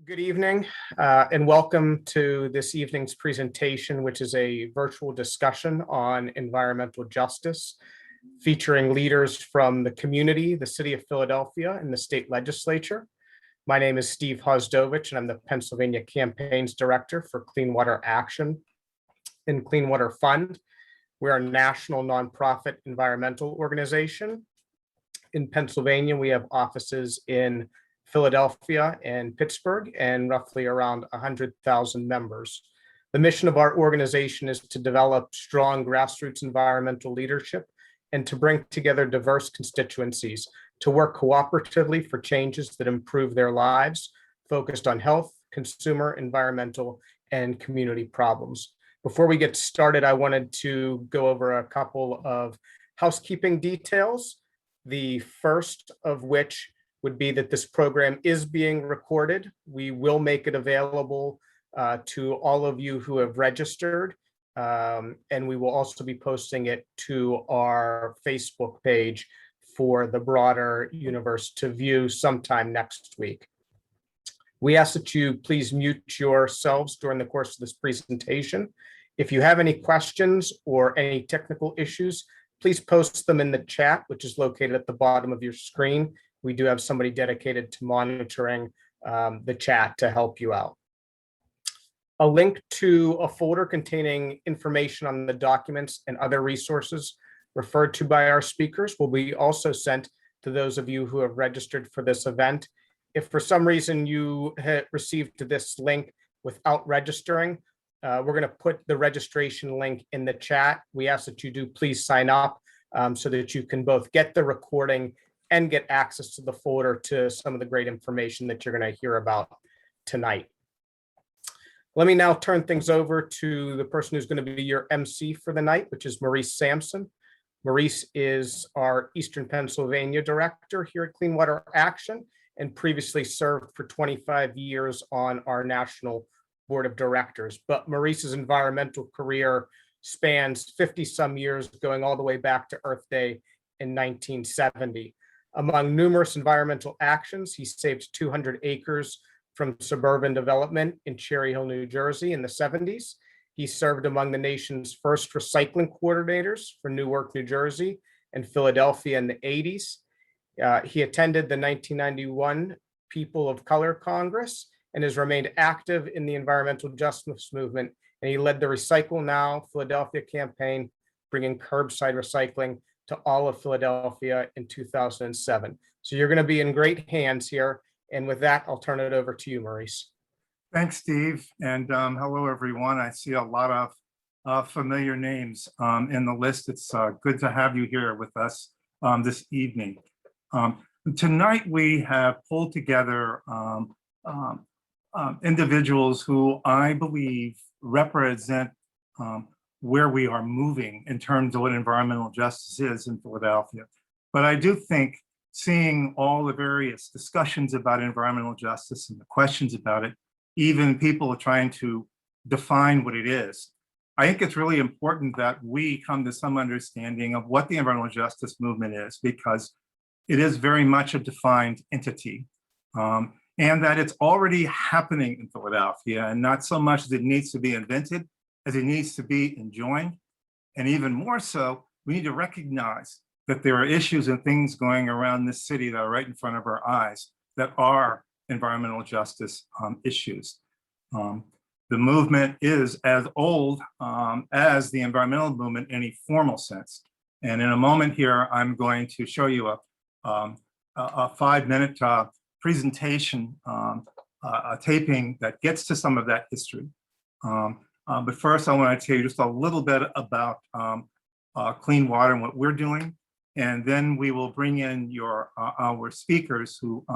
Good evening, and welcome to this evening's presentation, which is a virtual discussion on environmental justice, featuring leaders from the community, the city of Philadelphia, and the state legislature. My name is Steve Hosdovich, and I'm the Pennsylvania Campaigns Director for Clean Water Action and Clean Water Fund. We're a national nonprofit environmental organization. In Pennsylvania, we have offices in Philadelphia and Pittsburgh, and roughly around 100,000 members. The mission of our organization is to develop strong grassroots environmental leadership and to bring together diverse constituencies to work cooperatively for changes that improve their lives, focused on health, consumer, environmental, and community problems. Before we get started, I wanted to go over a couple of housekeeping details. The first of which would be that this program is being recorded. We will make it available to all of you who have registered, and we will also be posting it to our Facebook page for the broader universe to view sometime next week. We ask that you please mute yourselves during the course of this presentation. If you have any questions or any technical issues, please post them in the chat, which is located at the bottom of your screen. We do have somebody dedicated to monitoring the chat to help you out. A link to a folder containing information on the documents and other resources referred to by our speakers will be also sent to those of you who have registered for this event. If for some reason you had received this link without registering, we're going to put the registration link in the chat. We ask that you do please sign up so that you can both get the recording and get access to the folder to some of the great information that you're going to hear about tonight. Let me now turn things over to the person who's going to be your MC for the night, which is Maurice Sampson. Maurice is our Eastern Pennsylvania director here at Clean Water Action and previously served for 25 years on our national board of directors. But Maurice's environmental career spans 50 some years, going all the way back to Earth Day in 1970. Among numerous environmental actions, he saved 200 acres from suburban development in Cherry Hill, New Jersey in the 70s. He served among the nation's first recycling coordinators for Newark, New Jersey, and Philadelphia in the 80s. He attended the 1991 People of Color Congress and has remained active in the environmental justice movement. And he led the Recycle Now Philadelphia campaign, bringing curbside recycling to all of Philadelphia in 2007. So you're going to be in great hands here. And with that, I'll turn it over to you, Maurice. Thanks, Steve. And hello, everyone. I see a lot of familiar names in the list. It's good to have you here with us this evening. Tonight, we have pulled together individuals who I believe represent where we are moving in terms of what environmental justice is in Philadelphia. But I do think seeing all the various discussions about environmental justice and the questions about it, even people are trying to define what it is, I think it's really important that we come to some understanding of what the environmental justice movement is, because it is very much a defined entity. And that it's already happening in Philadelphia, and not so much as it needs to be invented as it needs to be enjoined. And even more so, we need to recognize that there are issues and things going around this city that are right in front of our eyes that are environmental justice issues. The movement is as old as the environmental movement in a formal sense. And in a moment here, I'm going to show you a 5-minute presentation, a taping that gets to some of that history. But first, I want to tell you just a little bit about clean water and what we're doing. And then we will bring in our speakers, who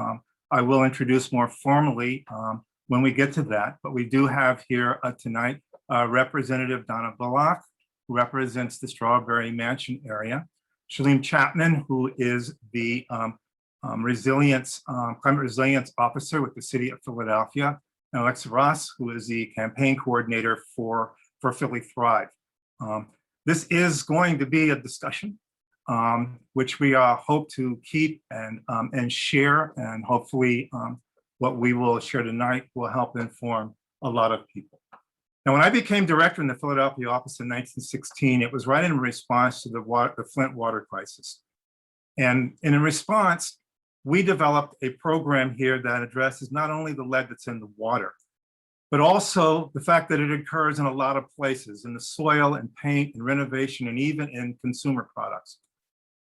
I will introduce more formally when we get to that. But we do have here tonight Representative Donna Bullock, who represents the Strawberry Mansion area. Saleem Chapman, who is the climate resilience officer with the city of Philadelphia. And Alexa Ross, who is the campaign coordinator for Philly Thrive. This is going to be a discussion which we hope to keep and share, and hopefully what we will share tonight will help inform a lot of people. Now, when I became director in the Philadelphia office in 1916, it was right in response to the Flint water crisis. And in response, we developed a program here that addresses not only the lead that's in the water, but also the fact that it occurs in a lot of places, in the soil and paint and renovation and even in consumer products.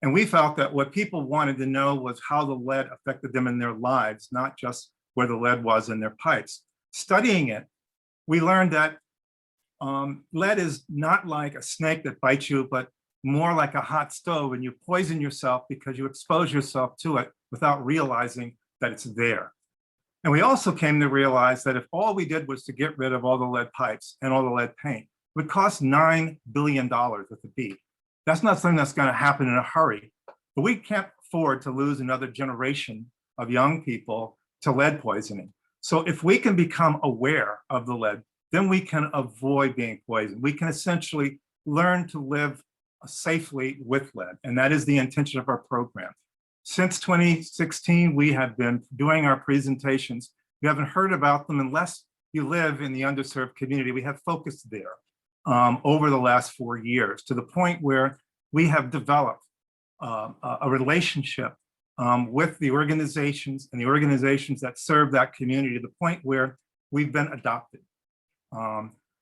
And we felt that what people wanted to know was how the lead affected them in their lives, not just where the lead was in their pipes. Studying it, we learned that lead is not like a snake that bites you, but more like a hot stove, and you poison yourself because you expose yourself to it without realizing that it's there. And we also came to realize that if all we did was to get rid of all the lead pipes and all the lead paint, it would cost $9 billion with a B. That's not something that's going to happen in a hurry, but we can't afford to lose another generation of young people to lead poisoning. So if we can become aware of the lead, then we can avoid being poisoned. We can essentially learn to live safely with lead, and that is the intention of our program. Since 2016, we have been doing our presentations. You haven't heard about them unless you live in the underserved community. We have focused there over the last 4 years to the point where we have developed a relationship with the organizations and the organizations that serve that community to the point where we've been adopted.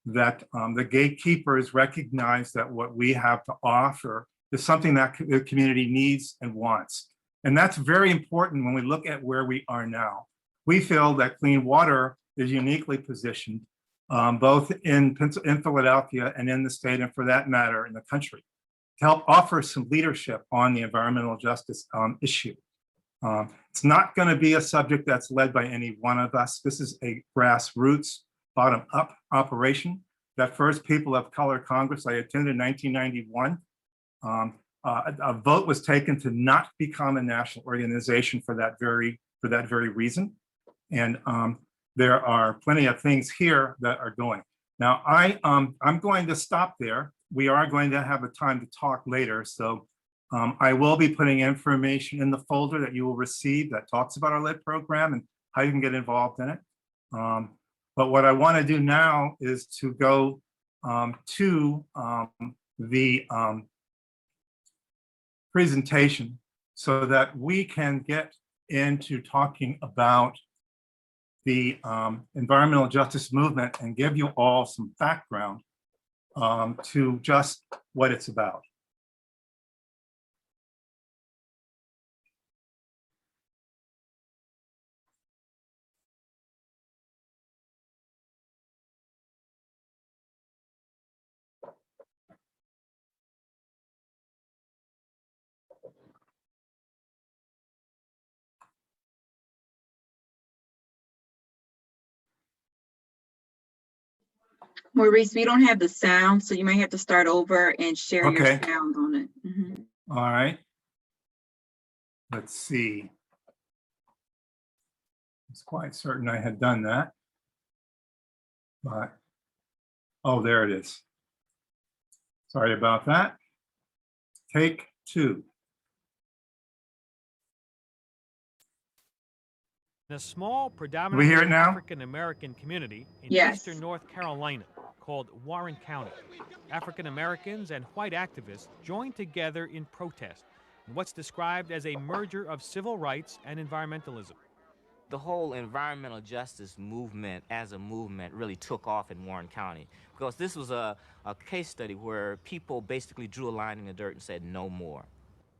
The gatekeepers recognize that what we have to offer is something that the community needs and wants. And that's very important when we look at where we are now. We feel that clean water is uniquely positioned both in Philadelphia and in the state, and for that matter, in the country, to help offer some leadership on the environmental justice issue. It's not going to be a subject that's led by any one of us. This is a grassroots, bottom-up operation. That first People of Color Congress I attended in 1991, a vote was taken to not become a national organization for that very reason. And there are plenty of things here that are going. Now, I'm going to stop there. We are going to have a time to talk later. So I will be putting information in the folder that you will receive that talks about our lead program and how you can get involved in it. But what I want to do now is to go to the presentation so that we can get into talking about the environmental justice movement and give you all some background to just what it's about. Maurice, we don't have the sound, so you might have to start over and share your sound on it. All right. Let's see. I was quite certain I had done that. But, oh, there it is. Sorry about that. Take two. In a small, predominantly African-American community in eastern North Carolina called Warren County, African Americans and white activists joined together in protest in what's described as a merger of civil rights and environmentalism. The whole environmental justice movement as a movement really took off in Warren County because this was a case study where people basically drew a line in the dirt and said no more.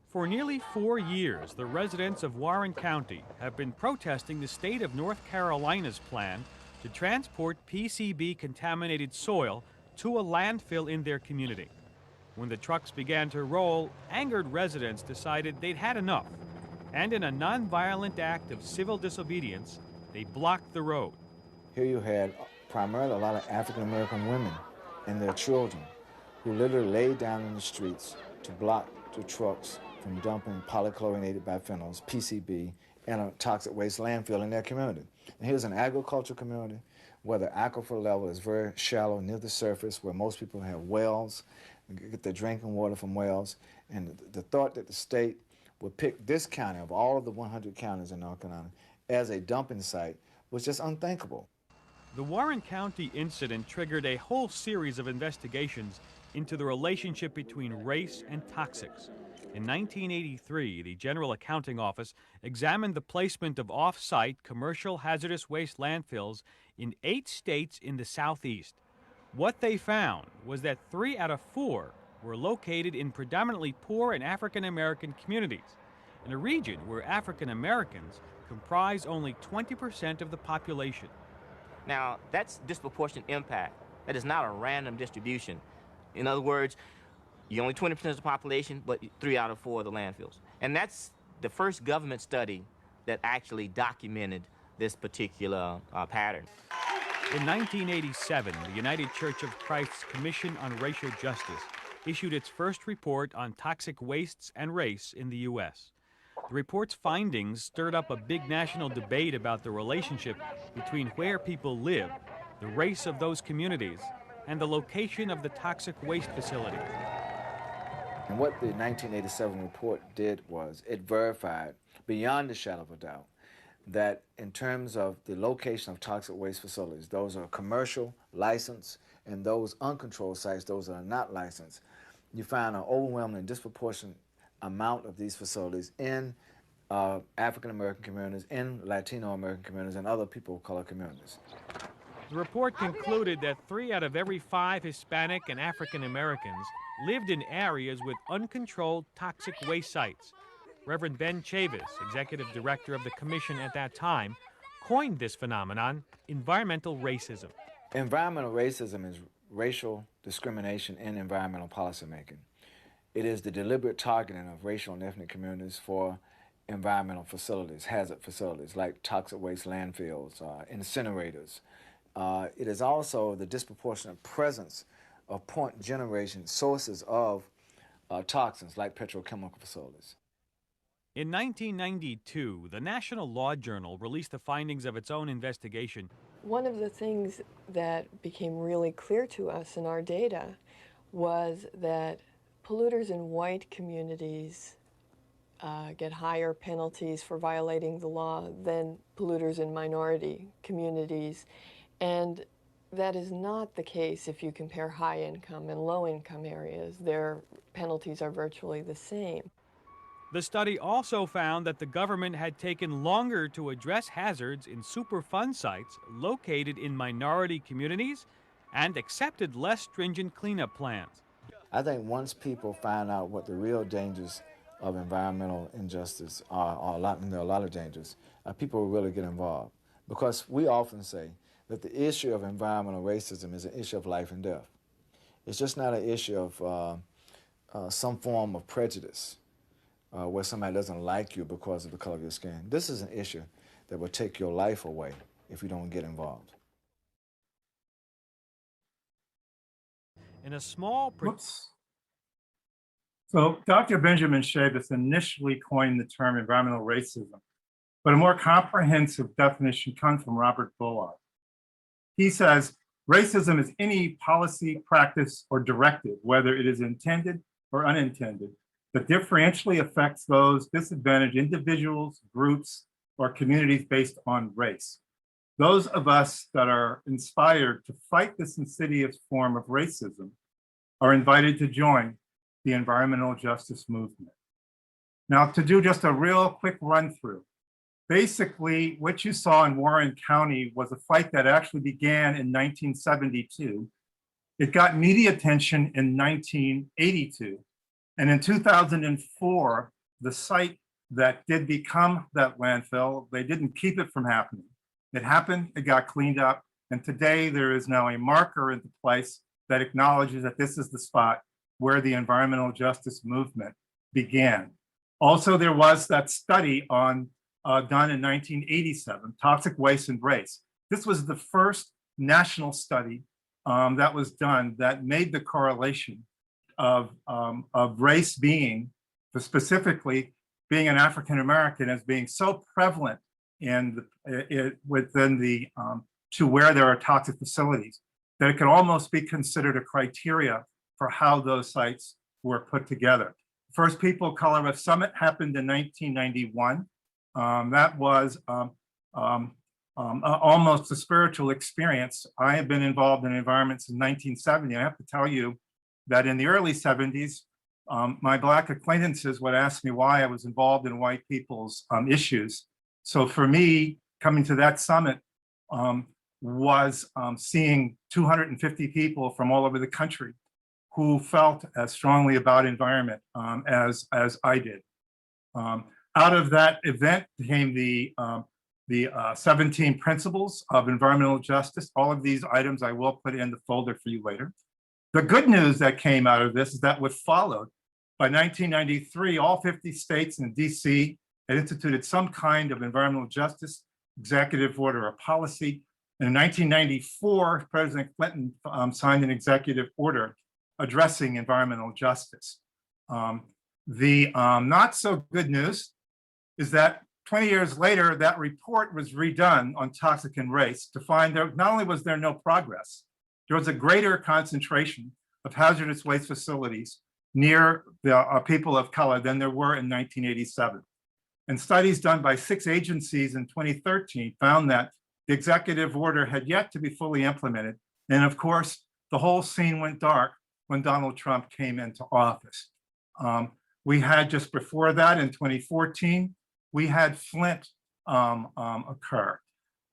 For nearly 4 years, the residents of Warren County have been protesting the state of North Carolina's plan to transport PCB-contaminated soil to a landfill in their community. When the trucks began to roll, angered residents decided they'd had enough, and in a nonviolent act of civil disobedience, they blocked the road. Here you had primarily a lot of African-American women and their children who literally laid down in the streets to block the trucks from dumping polychlorinated biphenyls, PCB, in a toxic waste landfill in their community. And here's an agricultural community where the aquifer level is very shallow near the surface, where most people have wells, get their drinking water from wells. And the thought that the state would pick this county of all of the 100 counties in North Carolina as a dumping site was just unthinkable. The Warren County incident triggered a whole series of investigations into the relationship between race and toxics. In 1983, the General Accounting Office examined the placement of off-site commercial hazardous waste landfills in 8 states in the Southeast. What they found was that 3 out of 4 were located in predominantly poor and African American communities, in a region where African Americans comprise only 20% of the population. Now, that's disproportionate impact. That is not a random distribution. In other words, you're only 20% of the population, but 3 out of 4 of the landfills. And that's the first government study that actually documented this particular pattern. In 1987, the United Church of Christ's Commission on Racial Justice issued its first report on toxic wastes and race in the U.S. The report's findings stirred up a big national debate about the relationship between where people live, the race of those communities, and the location of the toxic waste facilities. And what the 1987 report did was it verified, beyond a shadow of a doubt, that in terms of the location of toxic waste facilities, those are commercial, licensed, and those uncontrolled sites, those that are not licensed, you find an overwhelming and disproportionate amount of these facilities in African American communities, in Latino American communities, and other people of color communities. The report concluded that 3 out of every 5 Hispanic and African Americans lived in areas with uncontrolled toxic waste sites. Reverend Ben Chavis, executive director of the commission at that time, coined this phenomenon, environmental racism. Environmental racism is racial discrimination in environmental policymaking. It is the deliberate targeting of racial and ethnic communities for environmental facilities, hazard facilities like toxic waste landfills, incinerators. It is also the disproportionate presence of point generation sources of toxins like petrochemical facilities. In 1992, the National Law Journal released the findings of its own investigation. One of the things that became really clear to us in our data was that polluters in white communities get higher penalties for violating the law than polluters in minority communities. And that is not the case if you compare high-income and low-income areas. Their penalties are virtually the same. The study also found that the government had taken longer to address hazards in Superfund sites located in minority communities and accepted less stringent cleanup plans. I think once people find out what the real dangers of environmental injustice are and there are a lot of dangers, people will really get involved. Because we often say that the issue of environmental racism is an issue of life and death. It's just not an issue of some form of prejudice where somebody doesn't like you because of the color of your skin. This is an issue that will take your life away if you don't get involved. In a small... So Dr. Benjamin Chavis initially coined the term environmental racism, but a more comprehensive definition comes from Robert Bullock. He says, racism is any policy, practice, or directive, whether it is intended or unintended, that differentially affects those disadvantaged individuals, groups, or communities based on race. Those of us that are inspired to fight this insidious form of racism are invited to join the environmental justice movement. Now, to do just a real quick run through, basically what you saw in Warren County was a fight that actually began in 1972. It got media attention in 1982. And in 2004, the site that did become that landfill, they didn't keep it from happening. It happened, it got cleaned up, and today there is now a marker in place that acknowledges that this is the spot where the environmental justice movement began. Also, there was that study done in 1987, Toxic Waste and Race. This was the first national study that was done that made the correlation of race being, specifically being an African American, as being so prevalent within the to where there are toxic facilities that it could almost be considered a criteria for how those sites were put together. First People of Color of Summit happened in 1991. That was almost a spiritual experience. I have been involved in environments in 1970. I have to tell you that in the early 70s, my Black acquaintances would ask me why I was involved in white people's issues. So for me, coming to that summit was seeing 250 people from all over the country who felt as strongly about environment as I did. Out of that event came the 17 principles of environmental justice. All of these items I will put in the folder for you later. The good news that came out of this is that what followed, by 1993, all 50 states and DC had instituted some kind of environmental justice, executive order or policy. And in 1994, President Clinton signed an executive order addressing environmental justice. The not so good news is that 20 years later, that report was redone on toxic and race to find that not only was there no progress, there was a greater concentration of hazardous waste facilities near the people of color than there were in 1987. And studies done by 6 agencies in 2013 found that the executive order had yet to be fully implemented. And of course, the whole scene went dark when Donald Trump came into office. We had just before that in 2014, we had Flint occur.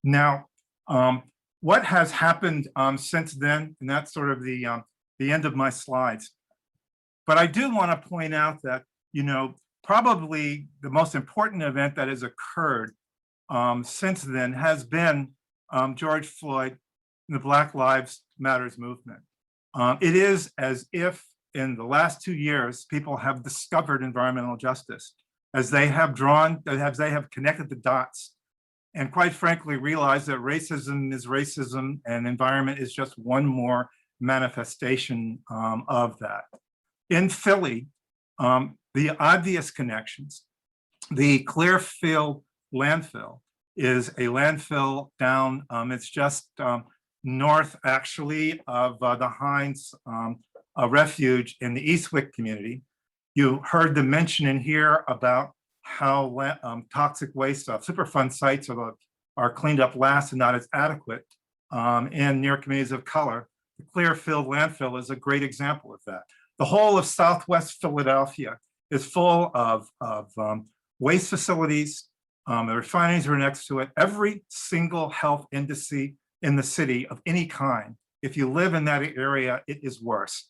Now, what has happened since then, and that's sort of the end of my slides. But I do want to point out that, you know, probably the most important event that has occurred since then has been George Floyd and the Black Lives Matters movement. It is as if in the last 2 years, people have discovered environmental justice as they have connected the dots and quite frankly realized that racism is racism and environment is just one more manifestation of that. In Philly, the obvious connections, the Clearfield landfill is a landfill down, it's just north actually of the Heinz refuge in the Eastwick community. You heard the mention in here about how toxic waste Superfund sites are cleaned up last and not as adequate in near communities of color. The Clearfield landfill is a great example of that. The whole of Southwest Philadelphia is full of waste facilities. The refineries are next to it. Every single health indice in the city of any kind, if you live in that area, it is worse.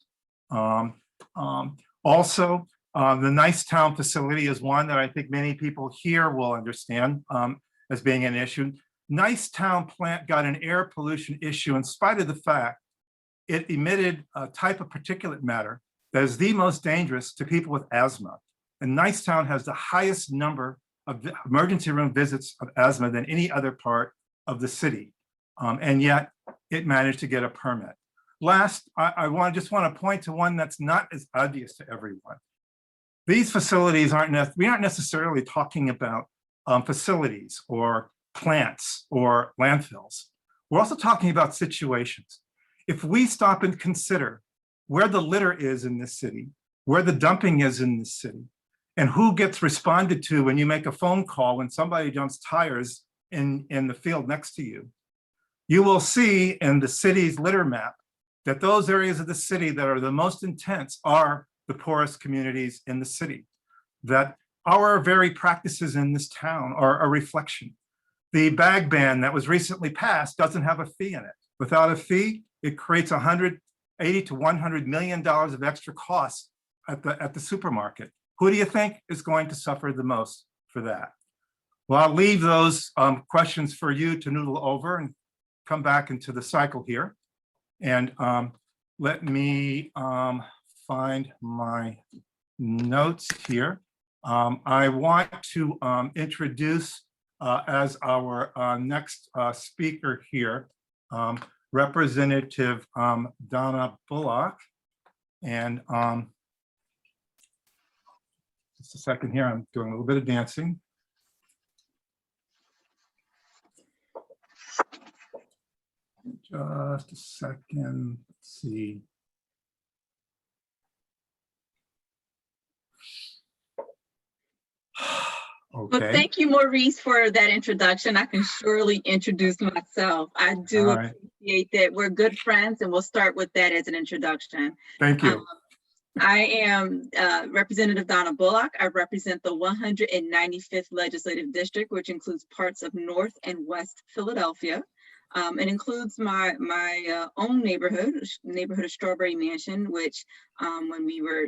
Also, the Nicetown facility is one that I think many people here will understand as being an issue. Nicetown plant got an air pollution issue in spite of the fact it emitted a type of particulate matter that is the most dangerous to people with asthma. And Nicetown has the highest number of emergency room visits of asthma than any other part of the city. And yet it managed to get a permit. Last, I just want to point to one that's not as obvious to everyone. These facilities we aren't necessarily talking about facilities or plants or landfills. We're also talking about situations. If we stop and consider where the litter is in this city, where the dumping is in this city, and who gets responded to when you make a phone call when somebody dumps tires in the field next to you, you will see in the city's litter map that those areas of the city that are the most intense are the poorest communities in the city, that our very practices in this town are a reflection. The bag ban that was recently passed doesn't have a fee in it. Without a fee, it creates $180 to $100 million of extra costs at the supermarket. Who do you think is going to suffer the most for that? Well, I'll leave those questions for you to noodle over and come back into the cycle here. And let me find my notes here. I want to introduce as our next speaker here, Representative Donna Bullock. And just a second here, I'm doing a little bit of dancing. Just a second, let's see. Well, Okay, thank you, Maurice, for that introduction. I can surely introduce myself. I do all right, appreciate that. We're good friends, and we'll start with that as an introduction. thank you. I am Representative Donna Bullock. I represent the 195th Legislative District, which includes parts of North and West Philadelphia. It includes my own neighborhood of Strawberry Mansion, which when we were,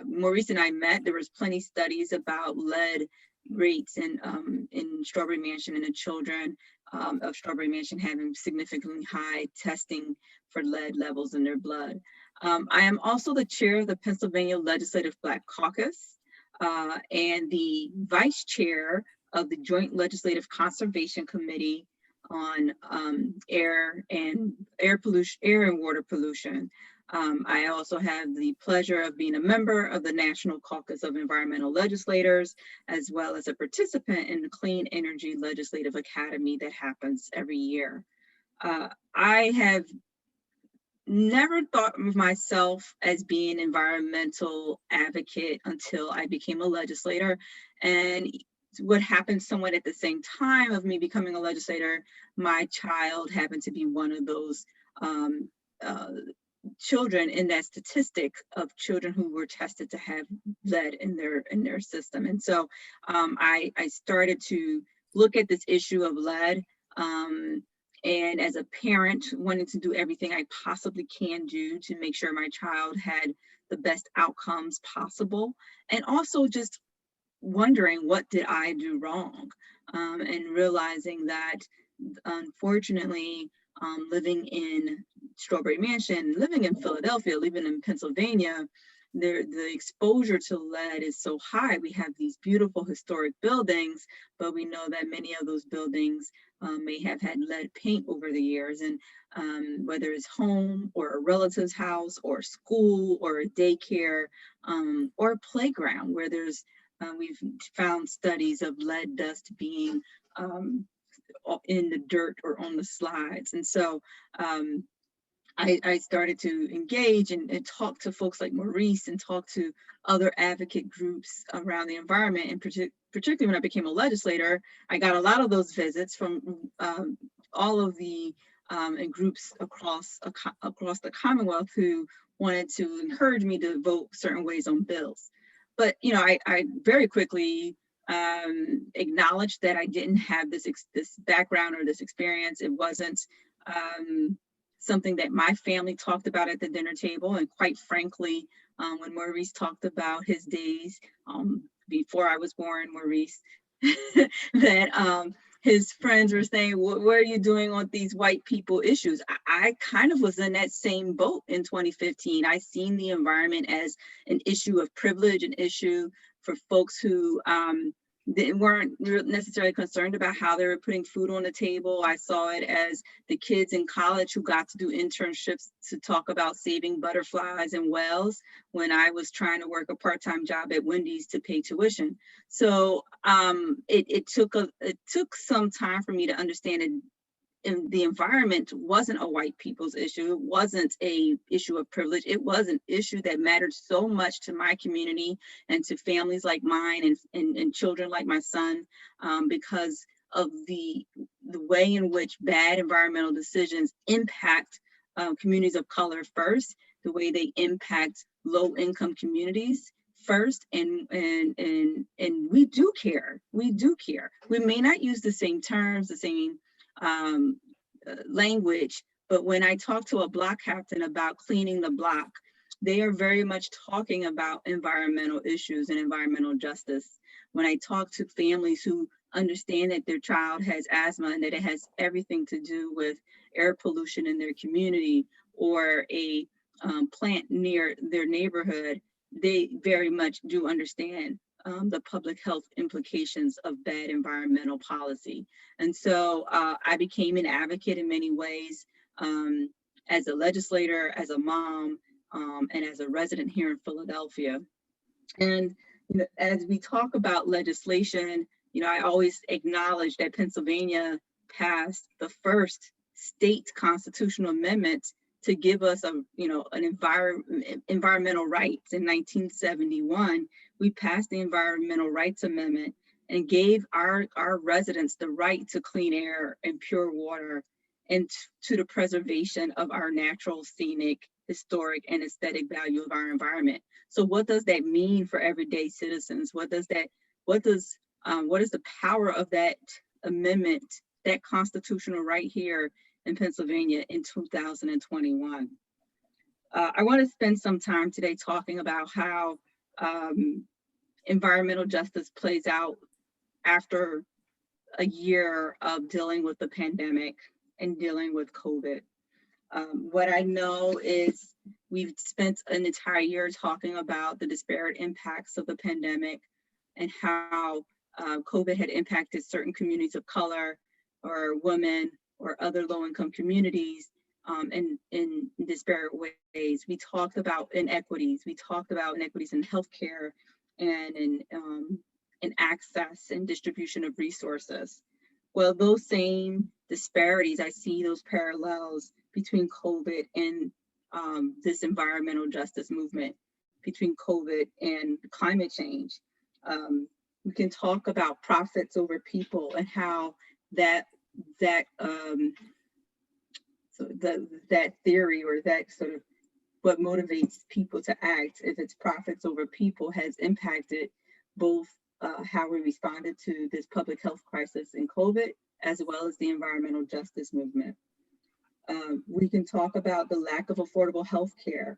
Maurice and I met, there was plenty studies about lead rates in Strawberry Mansion and the children of Strawberry Mansion having significantly high testing for lead levels in their blood. I am also the chair of the Pennsylvania Legislative Black Caucus and the vice chair of the Joint Legislative Conservation Committee on air and water pollution. I also have the pleasure of being a member of the National Caucus of Environmental Legislators, as well as a participant in the Clean Energy Legislative Academy that happens every year. I have never thought of myself as being an environmental advocate until I became a legislator. And what happened somewhat at the same time of me becoming a legislator, my child happened to be one of those children in that statistic of children who were tested to have lead in their system. And so I started to look at this issue of lead. And as a parent, wanted to do everything I possibly can do to make sure my child had the best outcomes possible. And also just wondering, what did I do wrong? And realizing that, unfortunately, living in Strawberry Mansion, living in Philadelphia, living in Pennsylvania, the exposure to lead is so high. We have these beautiful historic buildings, but we know that many of those buildings may have had lead paint over the years. And whether it's home or a relative's house or school or a daycare or a playground where there's, we've found studies of lead dust being in the dirt or on the slides. And so I started to engage and talk to folks like Maurice and talk to other advocate groups around the environment. And particularly when I became a legislator, I got a lot of those visits from all of the groups across the Commonwealth who wanted to encourage me to vote certain ways on bills. But I very quickly acknowledged that I didn't have this background or this experience. It wasn't something that my family talked about at the dinner table. And quite frankly, when Maurice talked about his days before I was born, Maurice, that his friends were saying, what are you doing on these white people issues? I kind of was in that same boat in 2015. I seen the environment as an issue of privilege, an issue for folks who weren't necessarily concerned about how they were putting food on the table. I saw it as the kids in college who got to do internships to talk about saving butterflies and whales when I was trying to work a part-time job at Wendy's to pay tuition. So it took some time for me to understand it. And the environment wasn't a white people's issue. It wasn't a issue of privilege. It was an issue that mattered so much to my community and to families like mine and children like my son, because of the way in which bad environmental decisions impact communities of color first, the way they impact low-income communities first, and we do care. We do care. We may not use the same terms, the same language, but when I talk to a block captain about cleaning the block, they are very much talking about environmental issues and environmental justice. When I talk to families who understand that their child has asthma and that it has everything to do with air pollution in their community or a plant near their neighborhood, they very much do understand the public health implications of bad environmental policy. And so I became an advocate in many ways as a legislator, as a mom, and as a resident here in Philadelphia. And as we talk about legislation, I always acknowledge that Pennsylvania passed the first state constitutional amendment to give us environmental rights in 1971. We passed the Environmental Rights Amendment, and gave our residents the right to clean air and pure water, and to the preservation of our natural, scenic, historic, and aesthetic value of our environment. So what does that mean for everyday citizens? What is the power of that amendment, that constitutional right here in Pennsylvania in 2021? I want to spend some time today talking about how environmental justice plays out after a year of dealing with the pandemic and dealing with COVID. What I know is we've spent an entire year talking about the disparate impacts of the pandemic and how COVID had impacted certain communities of color or women or other low-income communities in disparate ways. We talked about inequities. We talked about inequities in healthcare and in access and distribution of resources. Well, those same disparities, I see those parallels between COVID and this environmental justice movement, between COVID and climate change. We can talk about profits over people and how that theory, or that sort of what motivates people to act, if it's profits over people, has impacted both how we responded to this public health crisis in COVID, as well as the environmental justice movement. We can talk about the lack of affordable health care.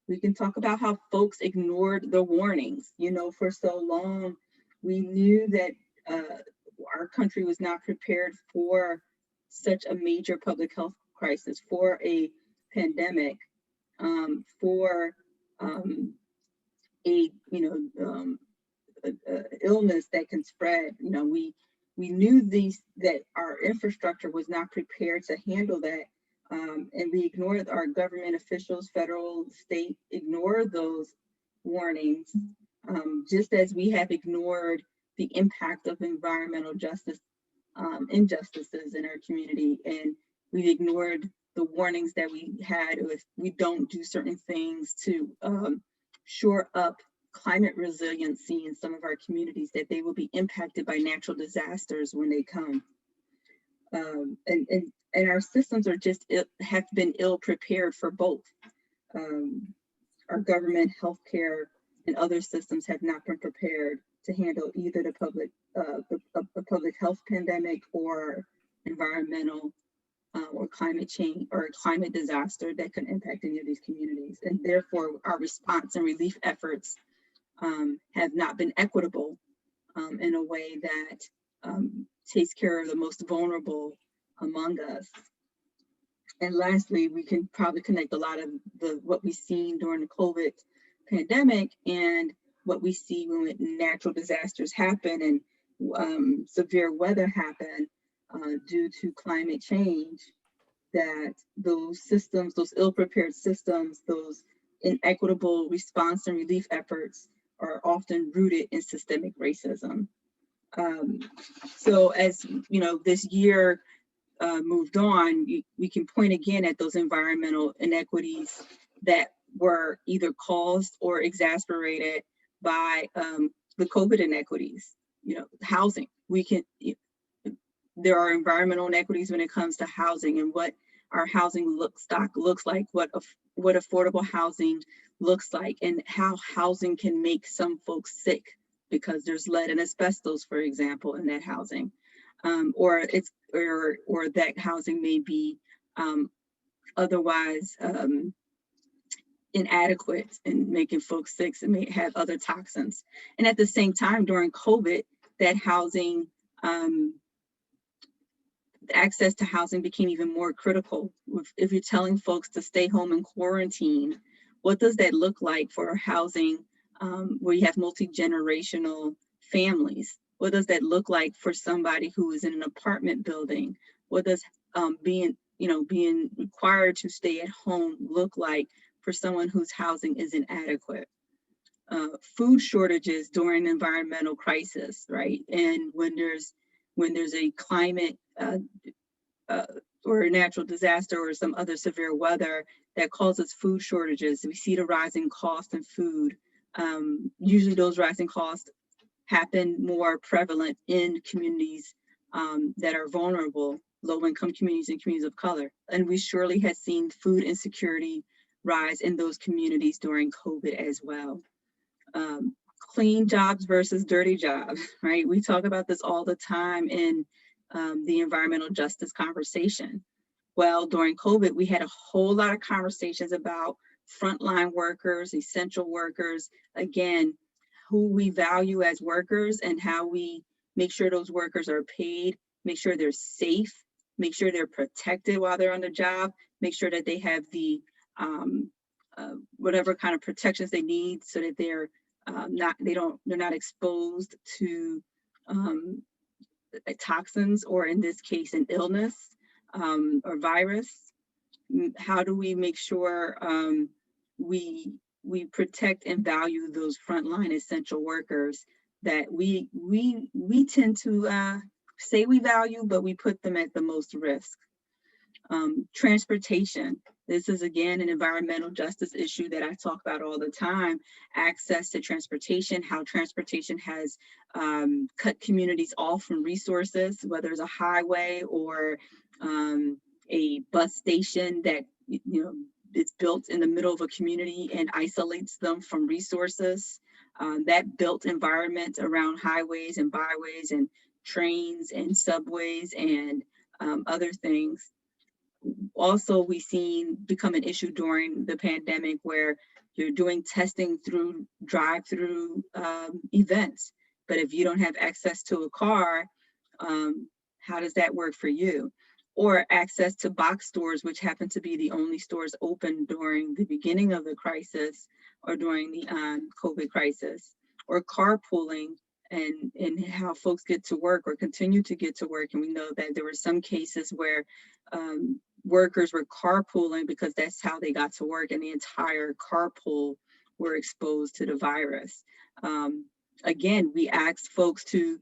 We can talk about how folks ignored the warnings. You know, for so long, we knew that our country was not prepared for such a major public health crisis, for a pandemic, for a illness that can spread. You know, we knew that our infrastructure was not prepared to handle that, and we ignored, our government officials, federal, state, ignored those warnings, just as we have ignored the impact of environmental justice injustices in our community, and we've ignored the warnings that we had if we don't do certain things to shore up climate resiliency in some of our communities, that they will be impacted by natural disasters when they come. And our systems are just have been ill prepared for both. Our government, healthcare, and other systems have not been prepared to handle either the public health pandemic or environmental or climate change or climate disaster that can impact any of these communities. And therefore, our response and relief efforts have not been equitable in a way that takes care of the most vulnerable among us. And lastly, we can probably connect a lot of what we've seen during the COVID pandemic and what we see when natural disasters happen and severe weather happen due to climate change, that those systems, those ill-prepared systems, those inequitable response and relief efforts are often rooted in systemic racism. So as you know, this year moved on, we can point again at those environmental inequities that were either caused or exacerbated by the COVID inequities. You know, housing. There are environmental inequities when it comes to housing and what our housing stock looks like, what affordable housing looks like, and how housing can make some folks sick because there's lead and asbestos, for example, in that housing, or that housing may be otherwise inadequate in making folks sick and may have other toxins. And at the same time, during COVID, that housing, access to housing became even more critical. If you're telling folks to stay home and quarantine, what does that look like for housing where you have multi-generational families? What does that look like for somebody who is in an apartment building? What does being required to stay at home look like for someone whose housing is inadequate? Food shortages during environmental crisis, right? And when there's a climate or a natural disaster or some other severe weather that causes food shortages, we see the rising cost in food. Usually those rising costs happen more prevalent in communities that are vulnerable, low-income communities and communities of color. And we surely have seen food insecurity rise in those communities during COVID as well. Clean jobs versus dirty jobs, right? We talk about this all the time in the environmental justice conversation. Well, during COVID, we had a whole lot of conversations about frontline workers, essential workers, again, who we value as workers and how we make sure those workers are paid, make sure they're safe, make sure they're protected while they're on the job, make sure that they have the whatever kind of protections they need so that they're not exposed to toxins, or in this case, an illness or virus. How do we make sure we protect and value those frontline essential workers that we tend to say we value, but we put them at the most risk? Transportation. This is, again, an environmental justice issue that I talk about all the time. Access to transportation, how transportation has cut communities off from resources, whether it's a highway or a bus station that it's built in the middle of a community and isolates them from resources. That built environment around highways and byways and trains and subways and other things. Also, we've seen become an issue during the pandemic where you're doing testing through drive-through events. But if you don't have access to a car, how does that work for you? Or access to box stores, which happen to be the only stores open during the beginning of the crisis or during the COVID crisis, or carpooling and how folks get to work or continue to get to work. And we know that there were some cases where workers were carpooling because that's how they got to work, and the entire carpool were exposed to the virus. Again, we asked folks to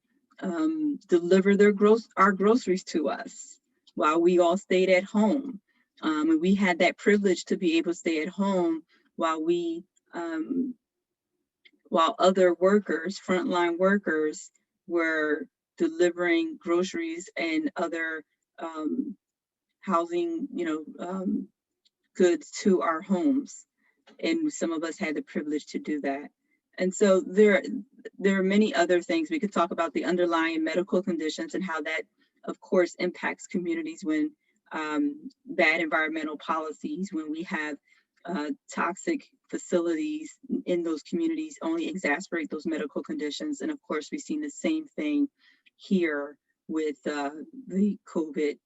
deliver our groceries to us while we all stayed at home. And we had that privilege to be able to stay at home while other workers, frontline workers, were delivering groceries and other housing, goods to our homes. And some of us had the privilege to do that. And so there are many other things. We could talk about the underlying medical conditions and how that, of course, impacts communities when bad environmental policies, when we have toxic facilities in those communities only exacerbate those medical conditions. And of course, we've seen the same thing here with the COVID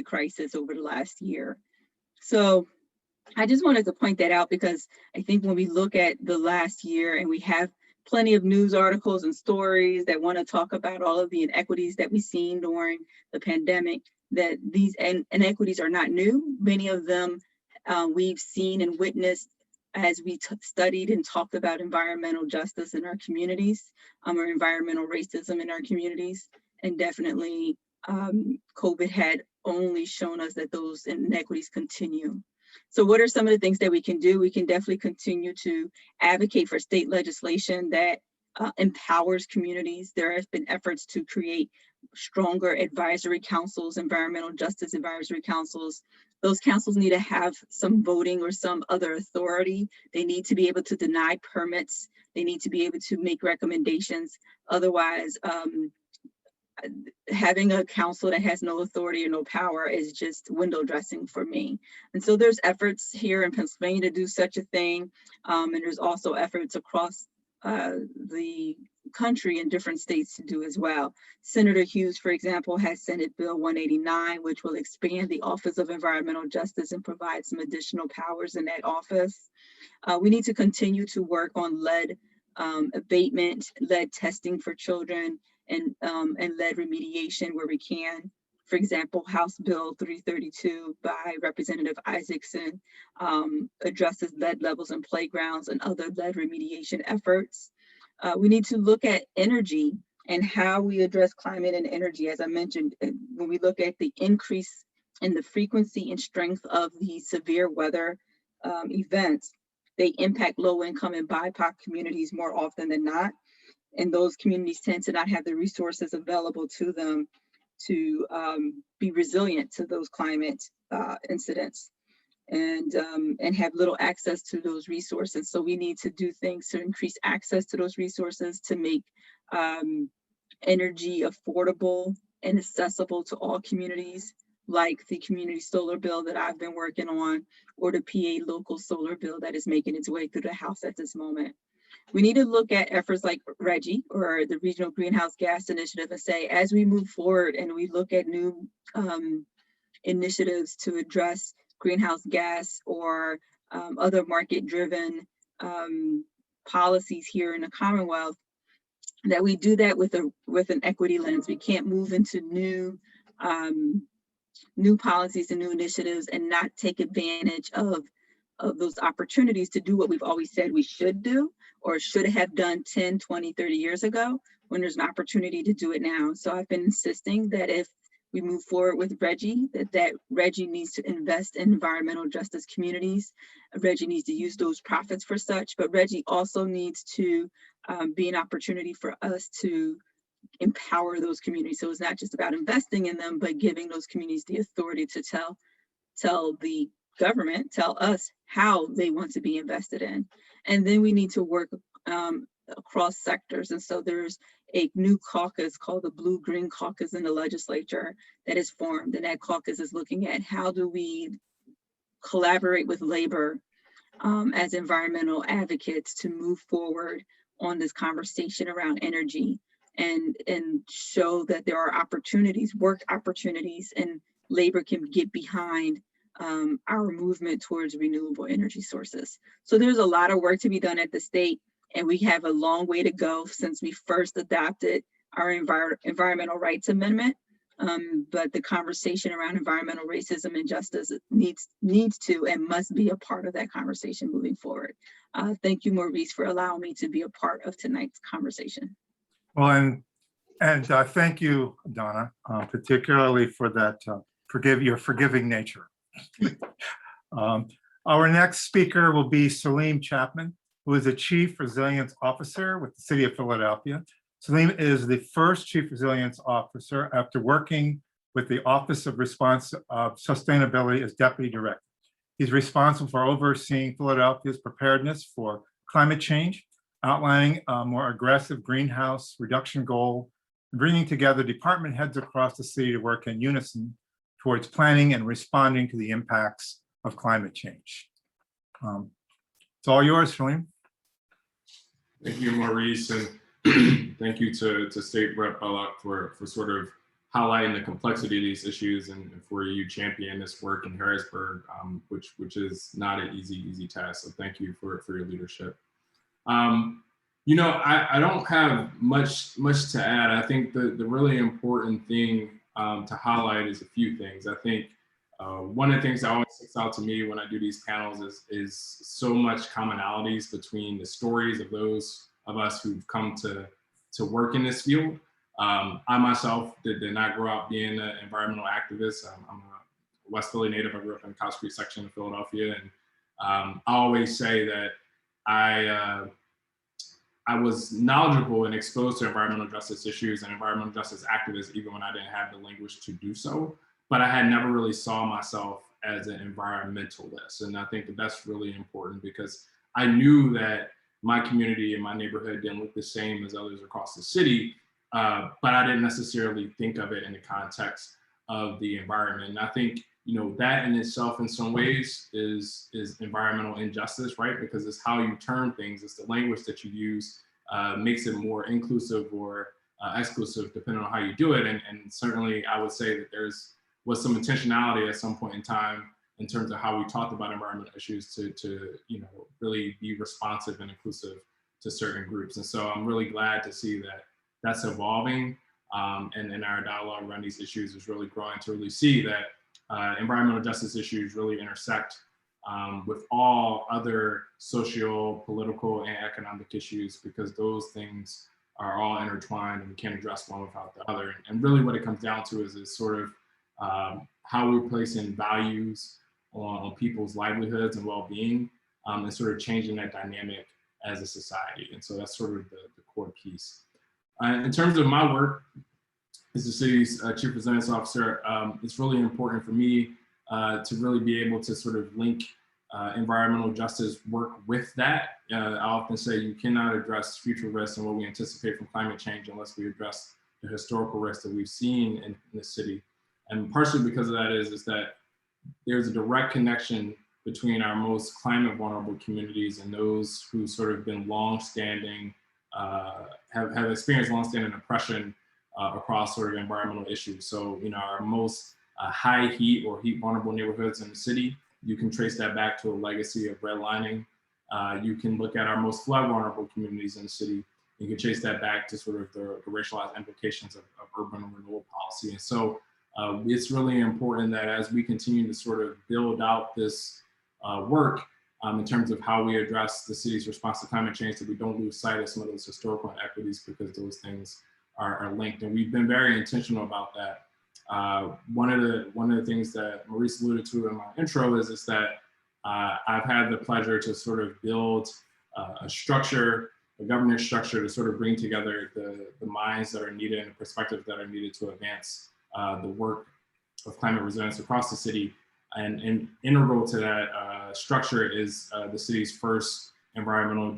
crisis over the last year. So I just wanted to point that out because I think when we look at the last year, and we have plenty of news articles and stories that want to talk about all of the inequities that we've seen during the pandemic, that these inequities are not new. Many of them we've seen and witnessed as we studied and talked about environmental justice in our communities, or environmental racism in our communities. And definitely COVID had only shown us that those inequities continue. So what are some of the things that we can do? We can definitely continue to advocate for state legislation that empowers communities. There have been efforts to create stronger advisory councils, environmental justice advisory councils. Those councils need to have some voting or some other authority. They need to be able to deny permits. They need to be able to make recommendations. Otherwise, having a council that has no authority or no power is just window dressing for me. And so there's efforts here in Pennsylvania to do such a thing. And there's also efforts across the country in different states to do as well. Senator Hughes, for example, has Senate Bill 189, which will expand the Office of Environmental Justice and provide some additional powers in that office. We need to continue to work on lead abatement, lead testing for children, and lead remediation where we can. For example, House Bill 332 by Representative Isaacson addresses lead levels in playgrounds and other lead remediation efforts. We need to look at energy and how we address climate and energy. As I mentioned, when we look at the increase in the frequency and strength of the severe weather events, they impact low income and BIPOC communities more often than not. And those communities tend to not have the resources available to them to be resilient to those climate incidents, and have little access to those resources. So we need to do things to increase access to those resources, to make energy affordable and accessible to all communities, like the community solar bill that I've been working on, or the PA local solar bill that is making its way through the House at this moment. We need to look at efforts like RGGI, or the Regional Greenhouse Gas Initiative, and say, as we move forward and we look at new initiatives to address greenhouse gas or other market-driven policies here in the Commonwealth, that we do that with an equity lens. We can't move into new policies and new initiatives and not take advantage of those opportunities to do what we've always said we should do, or should have done 10, 20, 30 years ago, when there's an opportunity to do it now. So I've been insisting that if we move forward with RGGI, that RGGI needs to invest in environmental justice communities. RGGI needs to use those profits for such, but RGGI also needs to be an opportunity for us to empower those communities. So it's not just about investing in them, but giving those communities the authority to tell the government, tell us how they want to be invested in. And then we need to work across sectors. And so there's a new caucus called the Blue-Green Caucus in the legislature that is formed. And that caucus is looking at how do we collaborate with labor as environmental advocates to move forward on this conversation around energy, and show that there are opportunities, work opportunities, and labor can get behind our movement towards renewable energy sources. So there's a lot of work to be done at the state, and we have a long way to go since we first adopted our environmental rights amendment. But the conversation around environmental racism and justice needs to and must be a part of that conversation moving forward. Thank you, Maurice, for allowing me to be a part of tonight's conversation. Well, and thank you, Donna, particularly for that your forgiving nature. Our next speaker will be Saleem Chapman, who is a Chief Resilience Officer with the City of Philadelphia. Saleem is the first Chief Resilience Officer after working with the Office of Sustainability as Deputy Director. He's responsible for overseeing Philadelphia's preparedness for climate change, outlining a more aggressive greenhouse reduction goal, and bringing together department heads across the city to work in unison towards planning and responding to the impacts of climate change. It's all yours, Saleem. Thank you, Maurice, and thank you to State Rep Bullock for sort of highlighting the complexity of these issues, and for you championing this work in Harrisburg, which is not an easy task. So thank you for your leadership. You know, I don't have much to add. I think the really important thing to highlight is a few things. I think one of the things that always sticks out to me when I do these panels is so much commonalities between the stories of those of us who've come to work in this field. I myself did not grow up being an environmental activist. I'm a West Philly native. I grew up in the Caucus Creek section of Philadelphia, and I always say that I was knowledgeable and exposed to environmental justice issues and environmental justice activists even when I didn't have the language to do so. But I had never really saw myself as an environmentalist. And I think that that's really important, because I knew that my community and my neighborhood didn't look the same as others across the city, but I didn't necessarily think of it in the context of the environment. And I think, you know, that in itself in some ways is environmental injustice, right? Because it's how you term things, it's the language that you use, makes it more inclusive or exclusive depending on how you do it. And certainly I would say that was some intentionality at some point in time in terms of how we talked about environmental issues to you know, really be responsive and inclusive to certain groups. And so I'm really glad to see that that's evolving, and in our dialogue around these issues is really growing to really see that environmental justice issues really intersect with all other social, political, and economic issues, because those things are all intertwined and we can't address one without the other. And really what it comes down to is sort of how we're placing values on people's livelihoods and well-being, and sort of changing that dynamic as a society. And so that's sort of the core piece. In terms of my work as the city's chief resilience officer, it's really important for me to really be able to sort of link environmental justice work with that. I often say you cannot address future risks and what we anticipate from climate change unless we address the historical risks that we've seen in the city. And partially because of that is that there's a direct connection between our most climate vulnerable communities and those who sort of been longstanding, have experienced longstanding oppression across sort of environmental issues. So, you know, our most high heat or heat vulnerable neighborhoods in the city, you can trace that back to a legacy of redlining. You can look at our most flood vulnerable communities in the city. You can trace that back to sort of the racialized implications of urban renewal policy. And so it's really important that as we continue to sort of build out this work in terms of how we address the city's response to climate change, that we don't lose sight of some of those historical inequities, because those things are linked. And we've been very intentional about that. One of the things that Maurice alluded to in my intro is that I've had the pleasure to sort of build a structure, a governance structure, to sort of bring together the minds that are needed and the perspectives that are needed to advance the work of climate resilience across the city. And integral to that structure is the city's first environmental